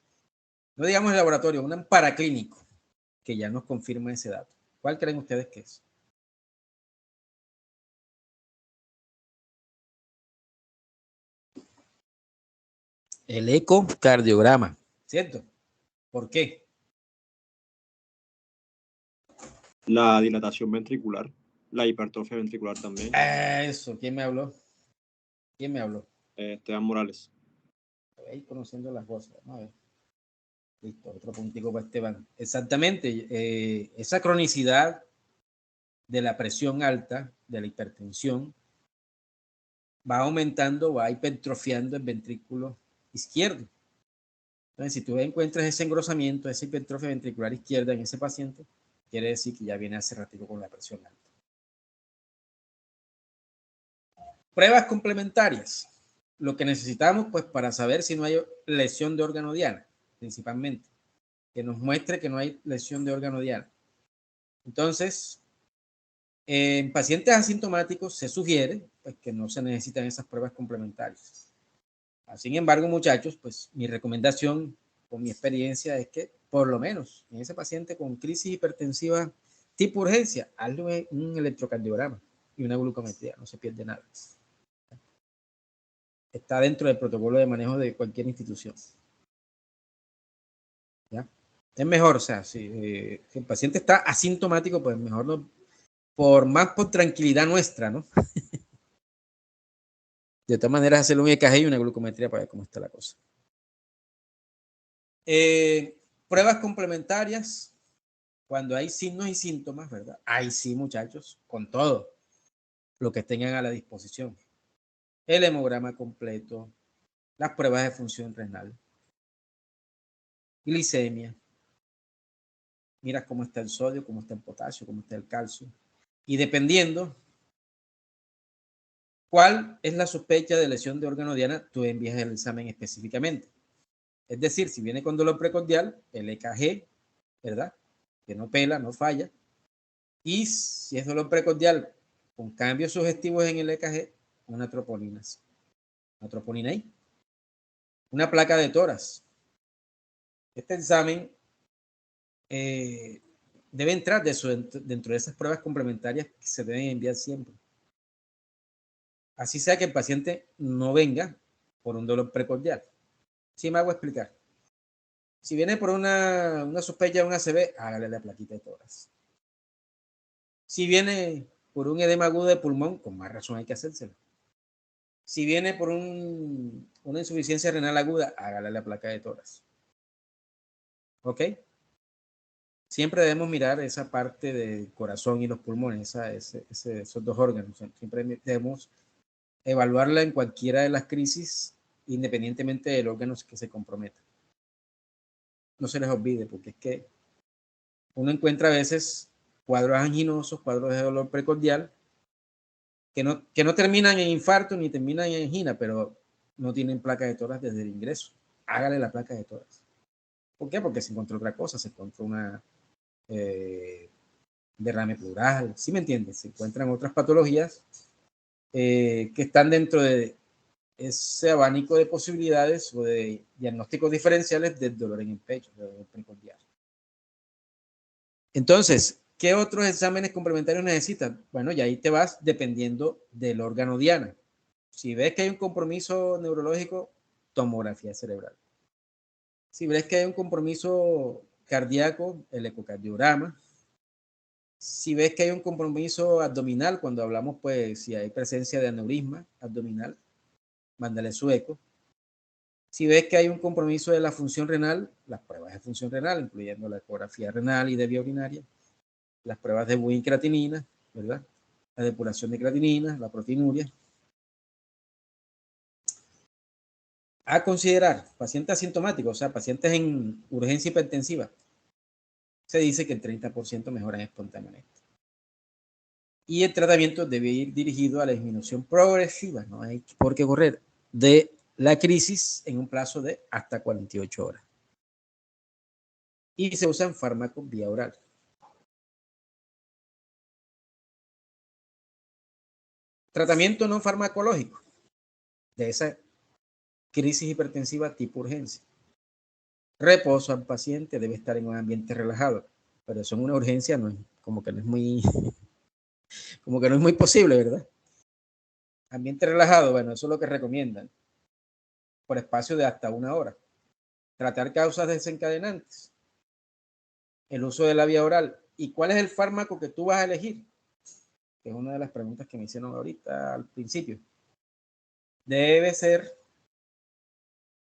no digamos de laboratorio, un paraclínico, que ya nos confirma ese dato. ¿Cuál creen ustedes que es? El ecocardiograma, ¿cierto? ¿Por qué? La dilatación ventricular, la hipertrofia ventricular también. Eso, ¿quién me habló? ¿Quién me habló? Esteban Morales. Ahí conociendo las cosas. Vamos a ver. Listo, otro puntico para Esteban. Exactamente, esa cronicidad de la presión alta, de la hipertensión, va aumentando, va hipertrofiando el ventrículo izquierdo. Entonces, si tú encuentras ese engrosamiento, esa hipertrofia ventricular izquierda en ese paciente, quiere decir que ya viene hace ratito con la presión alta. Pruebas complementarias. Lo que necesitamos, pues, para saber si no hay lesión de órgano diana, principalmente, que nos muestre que no hay lesión de órgano diana. Entonces, en pacientes asintomáticos se sugiere, pues, que no se necesitan esas pruebas complementarias. Sin embargo, muchachos, pues mi recomendación con mi experiencia es que por lo menos en ese paciente con crisis hipertensiva tipo urgencia, hazle un electrocardiograma y una glucometría, no se pierde nada. Está dentro del protocolo de manejo de cualquier institución. ¿Ya? Es mejor, o sea, si el paciente está asintomático, pues mejor no, por tranquilidad nuestra, ¿no? De todas maneras, hacerle un EKG y una glucometría para ver cómo está la cosa. Pruebas complementarias, cuando hay signos y síntomas, ¿verdad? Ahí sí, muchachos, con todo lo que tengan a la disposición. El hemograma completo, las pruebas de función renal, glicemia, mira cómo está el sodio, cómo está el potasio, cómo está el calcio. Y dependiendo cuál es la sospecha de lesión de órgano diana, tú envías el examen específicamente. Es decir, si viene con dolor precordial, el EKG, ¿verdad? Que no pela, no falla. Y si es dolor precordial con cambios sugestivos en el EKG, una troponina. Una troponina ahí. Una placa de tórax. Este examen debe entrar dentro de esas pruebas complementarias que se deben enviar siempre. Así sea que el paciente no venga por un dolor precordial. Sí me hago explicar. Si viene por una sospecha de un ACV, hágale la plaquita de tórax. Si viene por un edema agudo de pulmón, con más razón hay que hacérselo. Si viene por una insuficiencia renal aguda, hágale la placa de tórax. ¿Ok? Siempre debemos mirar esa parte del corazón y los pulmones, esos dos órganos. Siempre debemos evaluarla en cualquiera de las crisis, independientemente del órgano que se comprometa. No se les olvide, porque es que uno encuentra a veces cuadros anginosos, cuadros de dolor precordial, que no terminan en infarto ni terminan en angina, pero no tienen placa de tórax desde el ingreso. Hágale la placa de tórax. ¿Por qué? Porque se encontró otra cosa, se encontró una derrame pleural, ¿sí me entiendes? Se encuentran otras patologías que están dentro de ese abanico de posibilidades o de diagnósticos diferenciales del dolor en el pecho, del dolor precordial. Entonces, ¿qué otros exámenes complementarios necesitan? Bueno, y ahí te vas dependiendo del órgano diana. Si ves que hay un compromiso neurológico, tomografía cerebral. Si ves que hay un compromiso cardíaco, el ecocardiograma. Si ves que hay un compromiso abdominal, cuando hablamos, pues, si hay presencia de aneurisma abdominal, mándale su eco. Si ves que hay un compromiso de la función renal, las pruebas de función renal, incluyendo la ecografía renal y de vía urinaria, las pruebas de Wien creatinina, ¿verdad? La depuración de creatinina, la proteinuria. A considerar, pacientes asintomáticos, o sea, pacientes en urgencia hipertensiva, se dice que el 30% mejoran espontáneamente. Y el tratamiento debe ir dirigido a la disminución progresiva, no hay por qué correr, de la crisis en un plazo de hasta 48 horas. Y se usan fármacos vía oral. Tratamiento no farmacológico de esa crisis hipertensiva tipo urgencia. Reposo al paciente, debe estar en un ambiente relajado, pero eso en una urgencia no es, como que no es muy posible, ¿verdad? Ambiente relajado, bueno, eso es lo que recomiendan, por espacio de hasta 1 hora. Tratar causas desencadenantes, el uso de la vía oral. ¿Y cuál es el fármaco que tú vas a elegir? Que es una de las preguntas que me hicieron ahorita al principio. Debe ser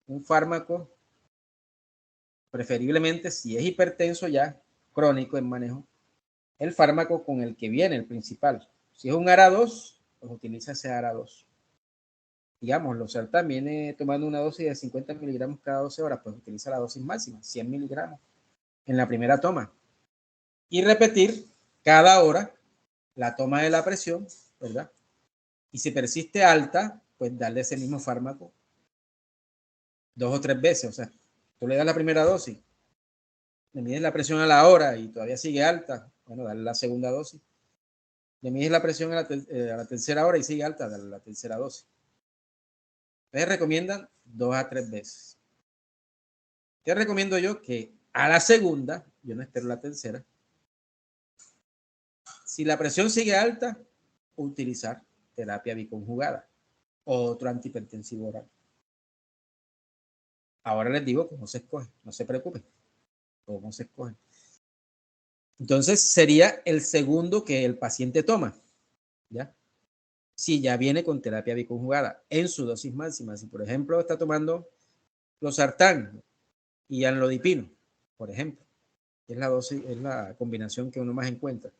un fármaco, preferiblemente si es hipertenso ya, crónico en manejo, el fármaco con el que viene el principal. Si es un ARA2, pues utiliza ese ARA2. Digamos, losartán viene tomando una dosis de 50 miligramos cada 12 horas, pues utiliza la dosis máxima, 100 miligramos en la primera toma. Y repetir cada hora la toma de la presión, ¿verdad? Y si persiste alta, pues darle ese mismo fármaco 2 o 3 veces. O sea, tú le das la primera dosis, le mides la presión a la hora y todavía sigue alta, bueno, dale la segunda dosis. Le mides la presión a la tercera hora y sigue alta, dale la tercera dosis. Ustedes recomiendan 2 a 3 veces. ¿Qué recomiendo yo? Que a la segunda, yo no espero la tercera, si la presión sigue alta, utilizar terapia biconjugada, otro antihipertensivo oral. Ahora les digo cómo se escoge, no se preocupen, cómo se escoge. Entonces sería el segundo que el paciente toma, ¿ya? Si ya viene con terapia biconjugada en su dosis máxima, si por ejemplo está tomando losartán y amlodipino, por ejemplo, es la combinación que uno más encuentra.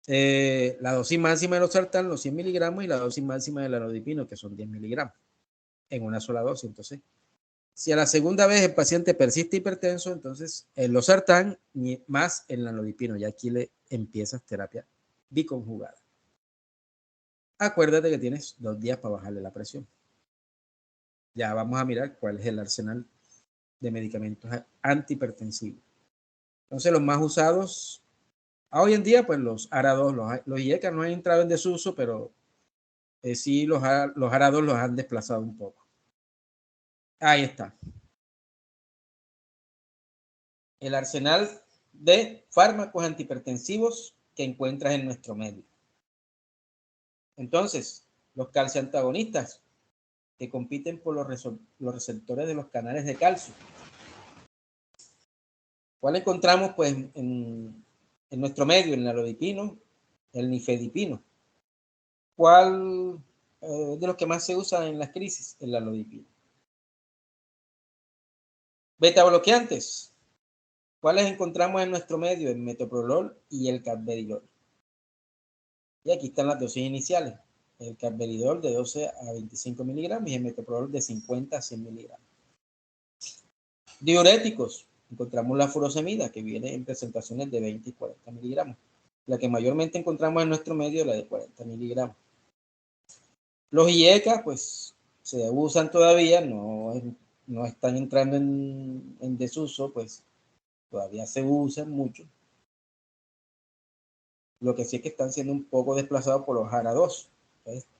La dosis máxima de losartán, los 100 miligramos, y la dosis máxima del amlodipino, que son 10 miligramos, en una sola dosis. Entonces, si a la segunda vez el paciente persiste hipertenso, entonces el losartán más el amlodipino, ya aquí le empiezas terapia biconjugada. Acuérdate que tienes 2 días para bajarle la presión. Ya vamos a mirar cuál es el arsenal de medicamentos antihipertensivos. Entonces, los más usados hoy en día, pues los ARA2, los IECA no han entrado en desuso, pero sí los ARA2 los han desplazado un poco. Ahí está. El arsenal de fármacos antihipertensivos que encuentras en nuestro medio. Entonces, los calcioantagonistas que compiten por los receptores de los canales de calcio. ¿Cuál encontramos? Pues en nuestro medio, el nalodipino, el nifedipino. ¿Cuál de los que más se usa en las crisis? El nalodipino. Beta bloqueantes. ¿Cuáles encontramos en nuestro medio? El metoprolol y el carvedilol. Y aquí están las dosis iniciales. El carvedilol de 12 a 25 miligramos y el metoprolol de 50 a 100 miligramos. Diuréticos. Encontramos la furosemida, que viene en presentaciones de 20 y 40 miligramos. La que mayormente encontramos en nuestro medio, la de 40 miligramos. Los IECA, pues, se usan todavía, no están entrando en desuso, pues, todavía se usan mucho. Lo que sí es que están siendo un poco desplazados por los ARA2.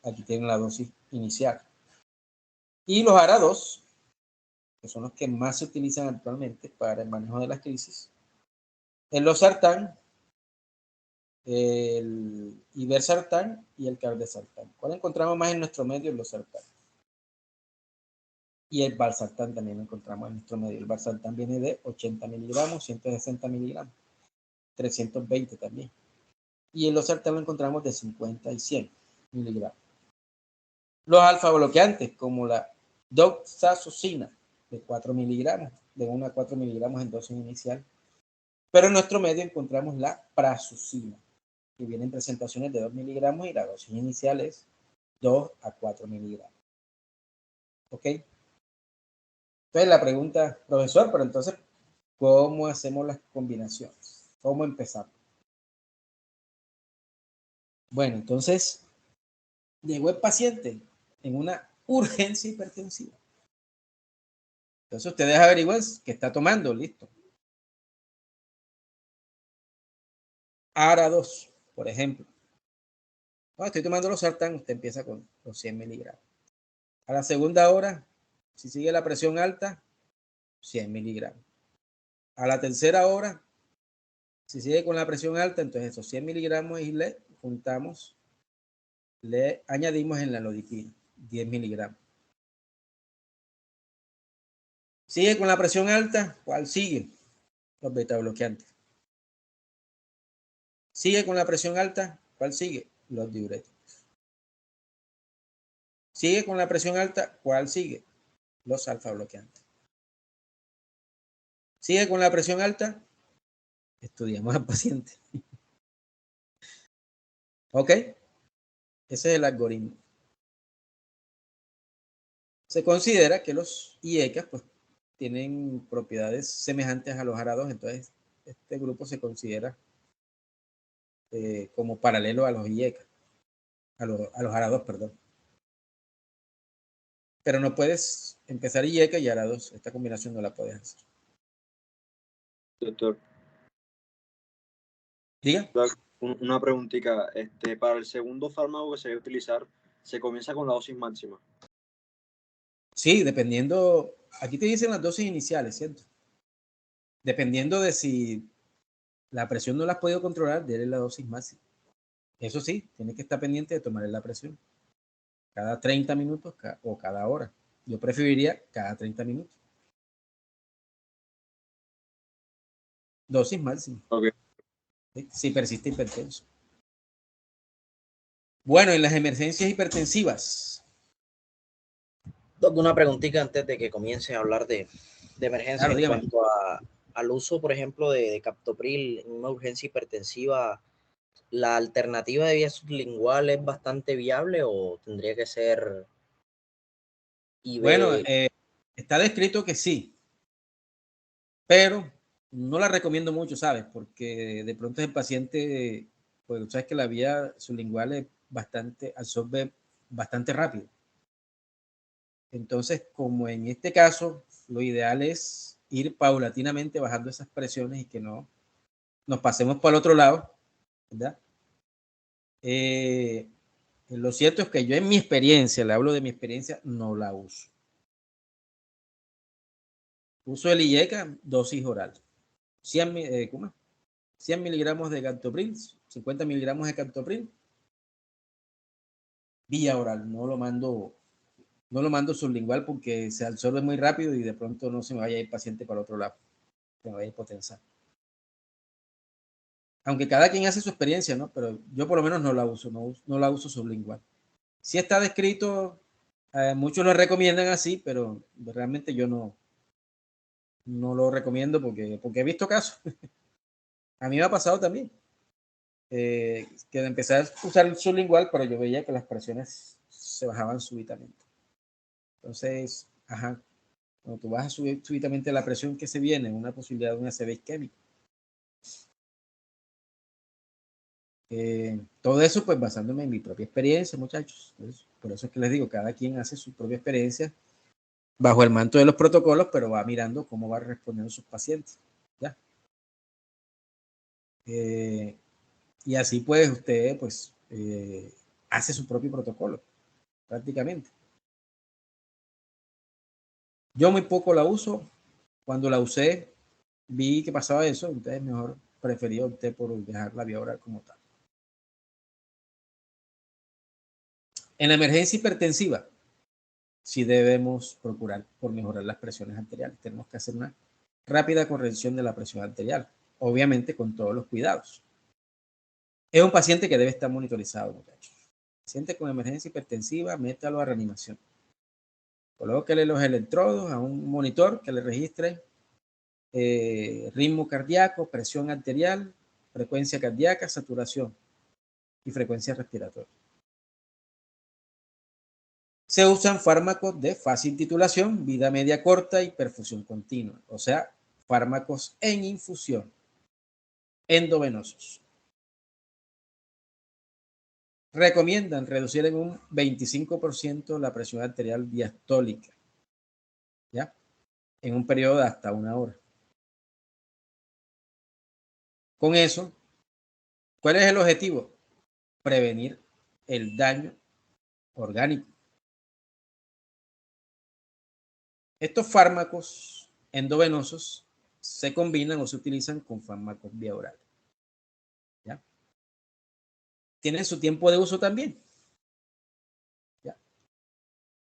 Aquí tienen la dosis inicial. Y los ARA2, que son los que más se utilizan actualmente para el manejo de las crisis, el losartán, el iversartán y el carbesartán. ¿Cuál encontramos más en nuestro medio? El losartán. Y el valsartán también lo encontramos en nuestro medio. El valsartán viene de 80 miligramos, 160 miligramos, 320 también. Y el losartán lo encontramos de 50 y 100 miligramos. Los alfa bloqueantes, como la doxazosina, de 4 miligramos, de 1 a 4 miligramos en dosis inicial. Pero en nuestro medio encontramos la prazosin, que viene en presentaciones de 2 miligramos y la dosis inicial es 2 a 4 miligramos. ¿Ok? Entonces la pregunta, profesor, pero entonces, ¿cómo hacemos las combinaciones? ¿Cómo empezamos? Bueno, entonces, llegó el paciente en una urgencia hipertensiva. Entonces ustedes averiguan qué está tomando, listo. ARA2, por ejemplo. No, estoy tomando los sartán, usted empieza con los 100 miligramos. A la segunda hora, si sigue la presión alta, 100 miligramos. A la tercera hora, si sigue con la presión alta, entonces esos 100 miligramos y le juntamos, le añadimos en la nalodipina, 10 miligramos. Sigue con la presión alta, ¿cuál sigue? Los beta bloqueantes. Sigue con la presión alta, ¿cuál sigue? Los diuréticos. Sigue con la presión alta, ¿cuál sigue? Los alfa bloqueantes. Sigue con la presión alta, estudiamos al paciente. ¿Ok? Ese es el algoritmo. Se considera que los IECAS pues, tienen propiedades semejantes a los ARA2, entonces este grupo se considera como paralelo a los IECAS, a los ARA2, perdón. Pero no puedes empezar IECA y ARA2, esta combinación no la puedes hacer. Doctor. Diga. Una preguntita. Para el segundo fármaco que se debe utilizar, ¿se comienza con la dosis máxima? Sí, dependiendo, aquí te dicen las dosis iniciales, ¿cierto? Dependiendo de si la presión no la has podido controlar, dele la dosis máxima. Eso sí, tienes que estar pendiente de tomarle la presión. Cada 30 minutos o cada hora. Yo preferiría cada 30 minutos. Dosis máxima. Okay. ¿Sí? Si persiste hipertenso. Bueno, en las emergencias hipertensivas. Una preguntita antes de que comience a hablar de emergencia. Claro, en dígame. cuanto al uso, por ejemplo, de captopril en una urgencia hipertensiva, ¿la alternativa de vía sublingual es bastante viable o tendría que ser IV? Bueno, está descrito que sí, pero no la recomiendo mucho, ¿sabes? Porque de pronto el paciente pues tú sabes que la vía sublingual es absorbe bastante rápido. Entonces, como en este caso, lo ideal es ir paulatinamente bajando esas presiones y que no nos pasemos para el otro lado, ¿verdad? Lo cierto es que yo en mi experiencia, le hablo de mi experiencia, no la uso. Uso el IECA, dosis oral. 100 miligramos de captopril, 50 miligramos de captopril, vía oral. No lo mando sublingual porque se absorbe muy rápido y de pronto no se me vaya a ir paciente para el otro lado. Se me vaya a hipotensar. Aunque cada quien hace su experiencia, ¿no? Pero yo por lo menos no la uso, no la uso sublingual. Sí está descrito, muchos lo recomiendan así, pero realmente yo no lo recomiendo porque he visto casos. A mí me ha pasado también. Que empecé a usar el sublingual, pero yo veía que las presiones se bajaban súbitamente. Entonces, cuando tú bajas súbitamente la presión que se viene, una posibilidad de una ACV isquémica. Todo eso, pues basándome en mi propia experiencia, muchachos. Por eso es que les digo, cada quien hace su propia experiencia bajo el manto de los protocolos, pero va mirando cómo va respondiendo sus pacientes. ¿Ya? Y así pues usted pues hace su propio protocolo, prácticamente. Yo muy poco la uso. Cuando la usé, vi que pasaba eso, entonces mejor preferí optar por dejar la vía oral como tal. En la emergencia hipertensiva, sí debemos procurar por mejorar las presiones arteriales. Tenemos que hacer una rápida corrección de la presión arterial, obviamente con todos los cuidados. Es un paciente que debe estar monitorizado, muchachos. Paciente con emergencia hipertensiva, métalo a reanimación. Colóquele los electrodos a un monitor que le registre ritmo cardíaco, presión arterial, frecuencia cardíaca, saturación y frecuencia respiratoria. Se usan fármacos de fácil titulación, vida media corta y perfusión continua, o sea, fármacos en infusión, endovenosos. Recomiendan reducir en un 25% la presión arterial diastólica, ¿ya? En un periodo de hasta 1 hora. Con eso, ¿cuál es el objetivo? Prevenir el daño orgánico. Estos fármacos endovenosos se combinan o se utilizan con fármacos vía oral. ¿Ya? Tienen su tiempo de uso también. ¿Ya?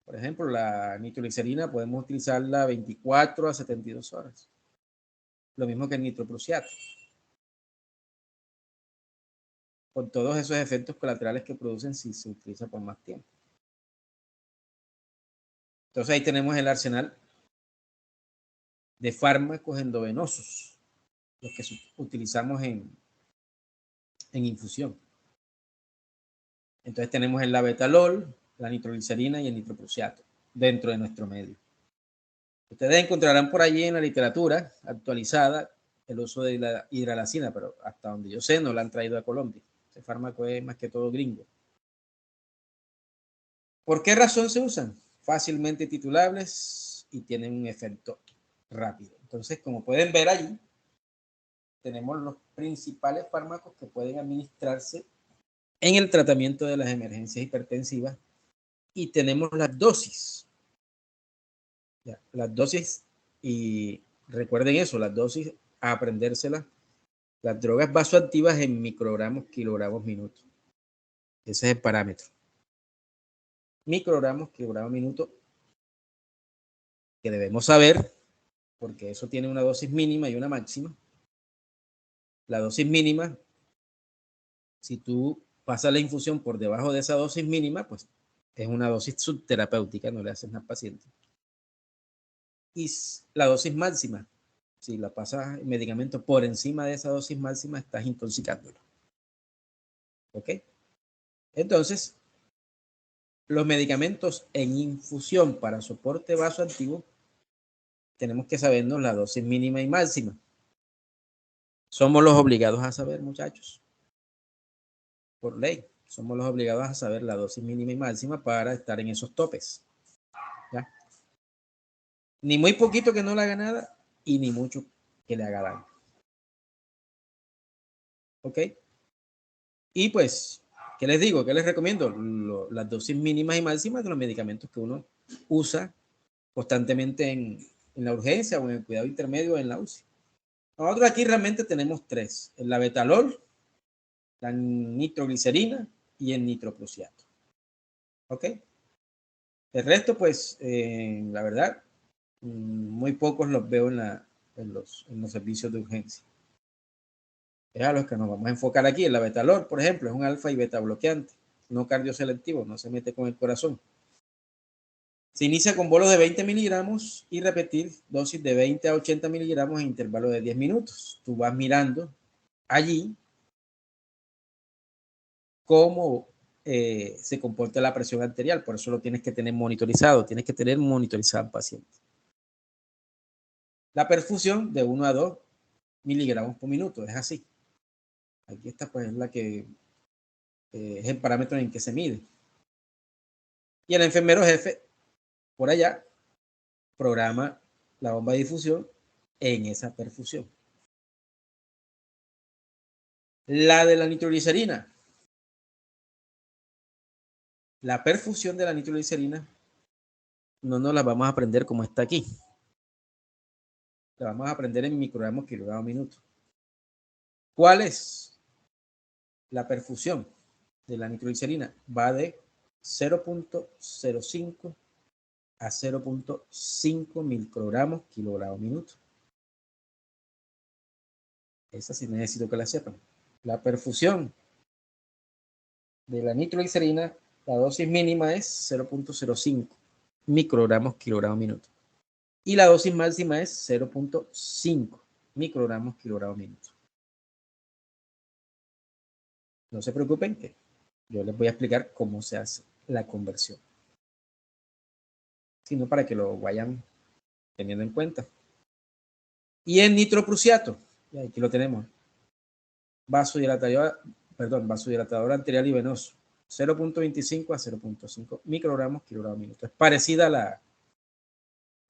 Por ejemplo, la nitroglicerina podemos utilizarla 24 a 72 horas. Lo mismo que el nitroprusiato. Con todos esos efectos colaterales que producen si se utiliza por más tiempo. Entonces ahí tenemos el arsenal de fármacos endovenosos, los que utilizamos en infusión. Entonces tenemos el labetalol, la nitroglicerina y el nitroprusiato dentro de nuestro medio. Ustedes encontrarán por allí en la literatura actualizada el uso de la hidralacina, pero hasta donde yo sé no la han traído a Colombia. Ese fármaco es más que todo gringo. ¿Por qué razón se usan? Fácilmente titulables y tienen un efecto rápido. Entonces, como pueden ver allí, tenemos los principales fármacos que pueden administrarse en el tratamiento de las emergencias hipertensivas y tenemos las dosis. Ya, las dosis, y recuerden eso, las dosis a aprendérselas, las drogas vasoactivas en microgramos, kilogramos, minutos. Ese es el parámetro. Microgramos, kilogramos, minuto, que debemos saber, porque eso tiene una dosis mínima y una máxima. La dosis mínima, si tú pasas la infusión por debajo de esa dosis mínima, pues es una dosis subterapéutica, no le haces nada al paciente. Y la dosis máxima, si la pasas el medicamento por encima de esa dosis máxima, estás intoxicándolo. ¿Ok? Entonces, los medicamentos en infusión para soporte vasoactivo, tenemos que sabernos la dosis mínima y máxima. Somos los obligados a saber, muchachos. por ley. Somos los obligados a saber la dosis mínima y máxima para estar en esos topes. ¿Ya? Ni muy poquito que no le haga nada y ni mucho que le haga daño. ¿Ok? Y pues, ¿qué les digo? ¿Qué les recomiendo? Las dosis mínimas y máximas de los medicamentos que uno usa constantemente en la urgencia o en el cuidado intermedio o en la UCI. Nosotros aquí realmente tenemos tres: el labetalol, la nitroglicerina y el nitroprusiato. ¿Ok? El resto, pues, la verdad, muy pocos los veo en los servicios de urgencia. Es a los que nos vamos a enfocar aquí. El labetalol, por ejemplo, es un alfa y beta bloqueante, no cardioselectivo, no se mete con el corazón. Se inicia con bolos de 20 miligramos y repetir dosis de 20 a 80 miligramos en intervalo de 10 minutos. Tú vas mirando allí cómo se comporta la presión arterial, por eso lo tienes que tener monitorizado, tienes que tener monitorizado al paciente. La perfusión de 1 a 2 miligramos por minuto, es así. Aquí está, pues, es la que es el parámetro en que se mide. Y el enfermero jefe, por allá, programa la bomba de difusión en esa perfusión. La de la nitroglicerina. La perfusión de la nitroglicerina no nos la vamos a aprender como está aquí. La vamos a aprender en microgramos kilogramos minuto. ¿Cuál es la perfusión de la nitroglicerina? Va de 0.05 a 0.5 microgramos kilogramos minuto. Esa sí necesito que la sepan. La perfusión de la nitroglicerina, la dosis mínima es 0.05 microgramos kilogramos minuto. Y la dosis máxima es 0.5 microgramos kilogramos minuto. No se preocupen, que yo les voy a explicar cómo se hace la conversión, sino para que lo vayan teniendo en cuenta. Y el nitroprusiato, y aquí lo tenemos, vasodilatador arterial y venoso, 0.25 a 0.5 microgramos kilogramos minuto. Es parecida a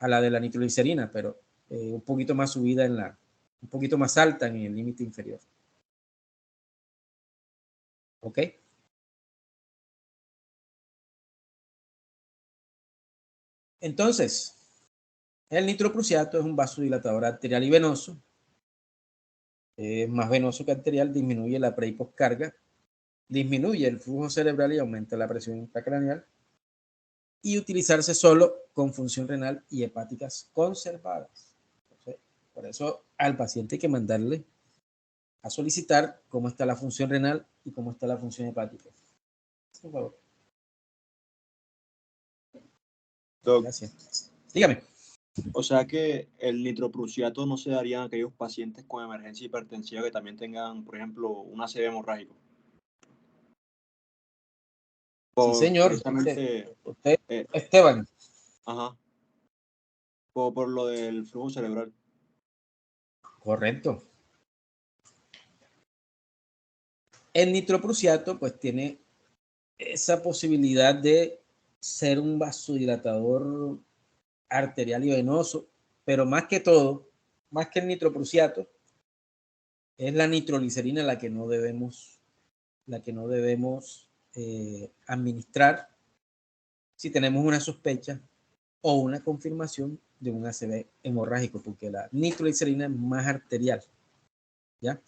la de la nitroglicerina, pero un poquito más subida un poquito más alta en el límite inferior. ¿Ok? Entonces, el nitroprusiato es un vasodilatador arterial y venoso. Es más venoso que arterial, disminuye la pre y poscarga, disminuye el flujo cerebral y aumenta la presión intracraneal, y utilizarse solo con función renal y hepáticas conservadas. Entonces, por eso al paciente hay que mandarle a solicitar cómo está la función renal y cómo está la función hepática. Por favor. Doc, gracias. Dígame. o sea que el nitroprusiato no se daría en aquellos pacientes con emergencia hipertensiva que también tengan, por ejemplo, un ACV hemorrágico. Sí, señor. Precisamente, Usted, Esteban. Ajá. Por lo del flujo cerebral. Correcto. El nitroprusiato pues tiene esa posibilidad de ser un vasodilatador arterial y venoso, pero más que todo, más que el nitroprusiato, es la nitroglicerina la que no debemos administrar si tenemos una sospecha o una confirmación de un ACV hemorrágico, porque la nitroglicerina es más arterial, ¿ya?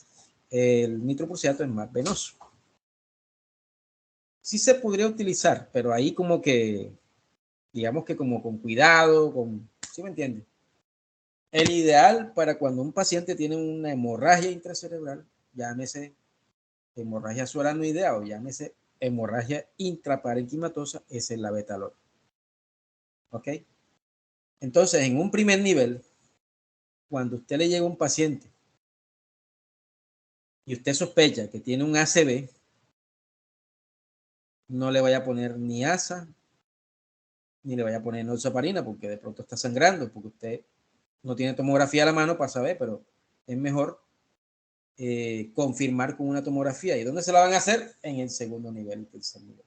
El nitroprusiato es más venoso. Sí se podría utilizar, pero ahí como que, digamos que como con cuidado, ¿sí me entiende? El ideal para cuando un paciente tiene una hemorragia intracerebral, llámese hemorragia subaracnoidea o llámese hemorragia intraparenquimatosa, es el labetalol. ¿Ok? Entonces, en un primer nivel, cuando usted le llega a un paciente y usted sospecha que tiene un ACV, no le vaya a poner ni asa, ni le vaya a poner nosoparina, porque de pronto está sangrando, porque usted no tiene tomografía a la mano para saber, pero es mejor confirmar con una tomografía. ¿Y dónde se la van a hacer? En el segundo nivel y tercer nivel.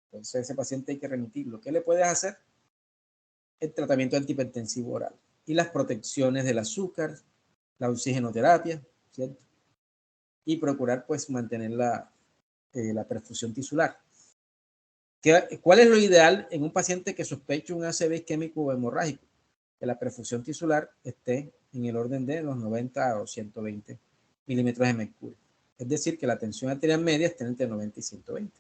Entonces, ese paciente hay que remitirlo. ¿Qué le puedes hacer? El tratamiento antihipertensivo oral y las protecciones del azúcar, la oxigenoterapia, ¿cierto? Y procurar, pues, mantener la perfusión tisular. ¿Cuál es lo ideal en un paciente que sospeche un ACV isquémico o hemorrágico? Que la perfusión tisular esté en el orden de los 90 o 120 milímetros de mercurio. Es decir, que la tensión arterial media esté entre 90 y 120.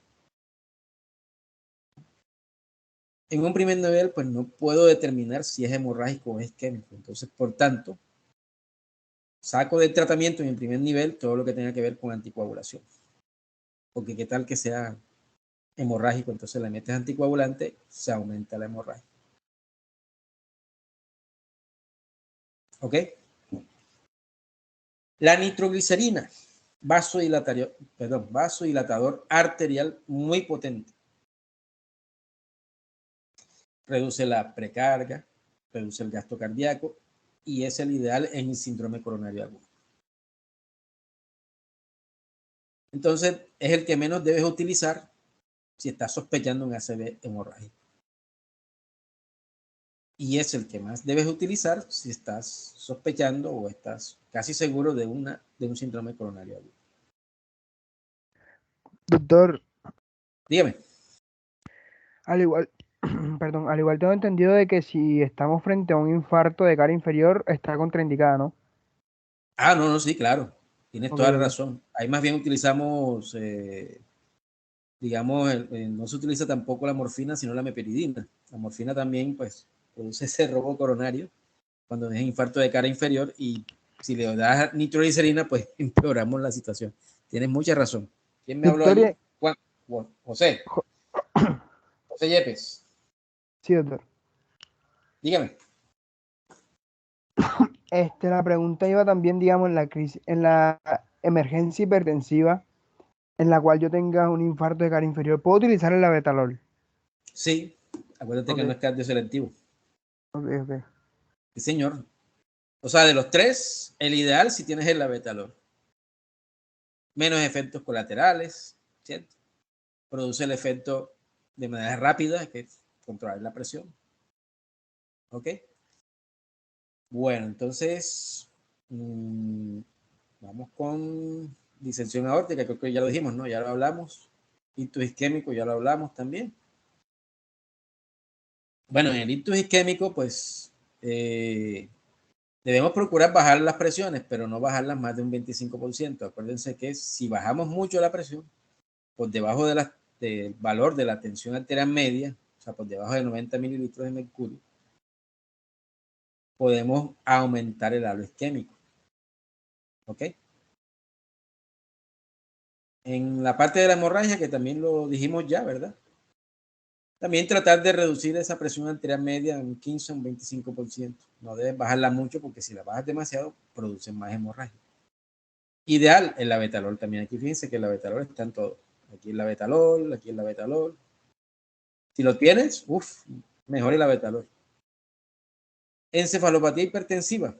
En un primer nivel, pues no puedo determinar si es hemorrágico o es isquémico. Entonces, por tanto, saco del tratamiento en el primer nivel todo lo que tenga que ver con anticoagulación. Porque qué tal que sea hemorrágico, entonces le metes anticoagulante, se aumenta la hemorragia. ¿Ok? La nitroglicerina, vasodilatador arterial muy potente. Reduce la precarga, reduce el gasto cardíaco y es el ideal en el síndrome coronario agudo. Entonces, es el que menos debes utilizar si estás sospechando un ACV hemorrágico. Y es el que más debes utilizar si estás sospechando o estás casi seguro de un síndrome coronario agudo. Doctor, Dígame. al igual, perdón, al igual tengo entendido de que si estamos frente a un infarto de cara inferior, está contraindicada, ¿no? Ah, no, sí, claro. Tienes Ok, toda la ok. razón. Ahí más bien utilizamos, digamos, no se utiliza tampoco la morfina, sino la meperidina. La morfina también, pues, produce ese robo coronario cuando es infarto de cara inferior y si le das nitroglicerina, pues empeoramos la situación. Tienes mucha razón. ¿Quién me habló Doctor, allí? Juan, José. jo- José Yepes. sí, doctor. Dígame. La pregunta iba también, digamos, en la emergencia hipertensiva, en la cual yo tenga un infarto de cara inferior. ¿Puedo utilizar el labetalol? Sí, acuérdate que no Ok, es cardioselectivo. ok, ok. Sí, señor. O sea, de los tres, el ideal si tienes el labetalol. Menos efectos colaterales, ¿cierto? Produce el efecto de manera rápida, que es controlar la presión. ¿Ok? Bueno, entonces, vamos con disensión aórtica, creo que ya lo dijimos, ¿no? Ya lo hablamos. Ictus isquémico, ya lo hablamos también. Bueno, en el ictus isquémico, pues, debemos procurar bajar las presiones, pero no bajarlas más de un 25%. Acuérdense que si bajamos mucho la presión, por debajo del valor de la tensión arterial media, o sea, por debajo de 90 mililitros de mercurio, podemos aumentar el halo isquémico. ¿Ok? En la parte de la hemorragia, que también lo dijimos ya, ¿verdad? También tratar de reducir esa presión arterial media en un 15 o un 25%. No debes bajarla mucho porque si la bajas demasiado, producen más hemorragia. Ideal el labetalol también. Aquí fíjense que el labetalol está en todo. Aquí el labetalol, aquí el labetalol. Si lo tienes, mejor el labetalol. Encefalopatía hipertensiva.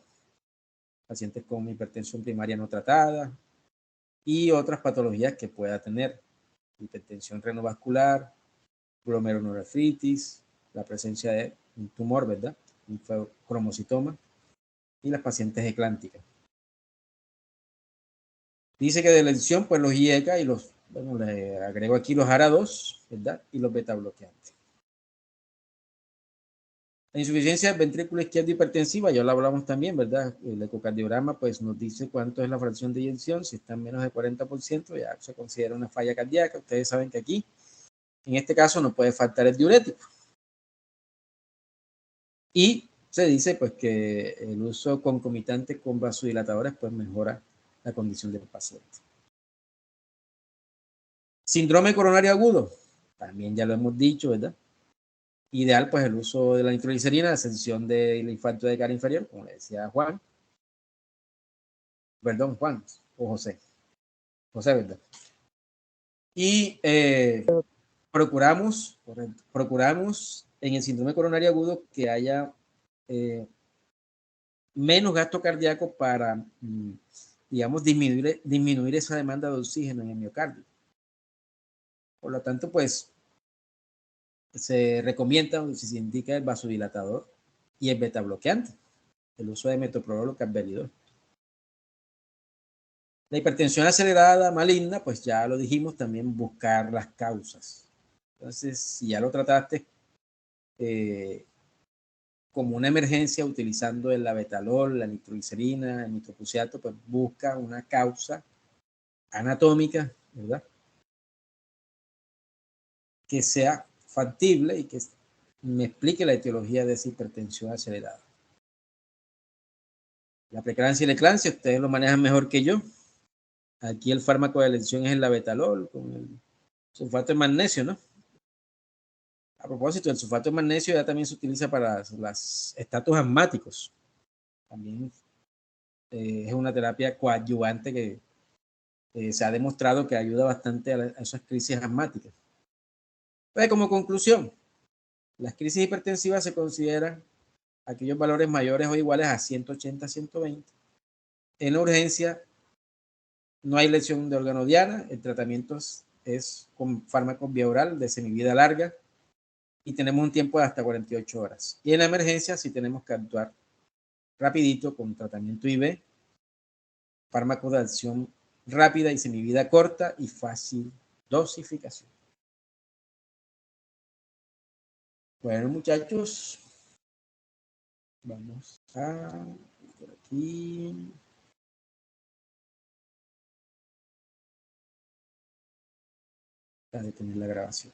Pacientes con hipertensión primaria no tratada y otras patologías que pueda tener. Hipertensión renovascular, glomerulonefritis, la presencia de un tumor, ¿verdad? Un cromocitoma y las pacientes eclánticas. Dice que de elección, pues los IECA y los, bueno, le agrego aquí los ARA2, ¿verdad? Y los beta bloqueantes. La insuficiencia del ventrículo izquierdo hipertensiva, ya lo hablamos también, ¿verdad? El ecocardiograma pues nos dice cuánto es la fracción de eyección, si está en menos de 40% ya se considera una falla cardíaca. Ustedes saben que aquí, en este caso, no puede faltar el diurético. Y se dice pues que el uso concomitante con vasodilatadores pues mejora la condición del paciente. Síndrome coronario agudo, también ya lo hemos dicho, ¿verdad? Ideal, pues el uso de la nitroglicerina, a excepción del infarto de cara inferior, como le decía Juan. Perdón, Juan o José. José, ¿verdad? Y procuramos en el síndrome coronario agudo que haya menos gasto cardíaco para digamos, disminuir esa demanda de oxígeno en el miocardio. Por lo tanto, pues, se recomienda, si se indica el vasodilatador y el betabloqueante, el uso de metoprolol o carvedilol. La hipertensión acelerada maligna, pues ya lo dijimos, también buscar las causas. Entonces, si ya lo trataste como una emergencia utilizando el labetalol, la nitroglicerina, el nitroprusiato, pues busca una causa anatómica, ¿verdad? Que sea factible y que me explique la etiología de esa hipertensión acelerada. La preeclampsia y la eclampsia, ustedes lo manejan mejor que yo. Aquí el fármaco de elección es el labetalol con el sulfato de magnesio, ¿no? A propósito, el sulfato de magnesio ya también se utiliza para los estatus asmáticos. También es una terapia coadyuvante que se ha demostrado que ayuda bastante a esas crisis asmáticas. Pues como conclusión, las crisis hipertensivas se consideran aquellos valores mayores o iguales a 180 a 120. En la urgencia no hay lesión de órgano diana, el tratamiento es con fármacos vía oral de semivida larga y tenemos un tiempo de hasta 48 horas. Y en la emergencia sí tenemos que actuar rapidito con tratamiento IV, fármacos de acción rápida y semivida corta y fácil dosificación. Bueno, muchachos, vamos a por aquí. A detener la grabación.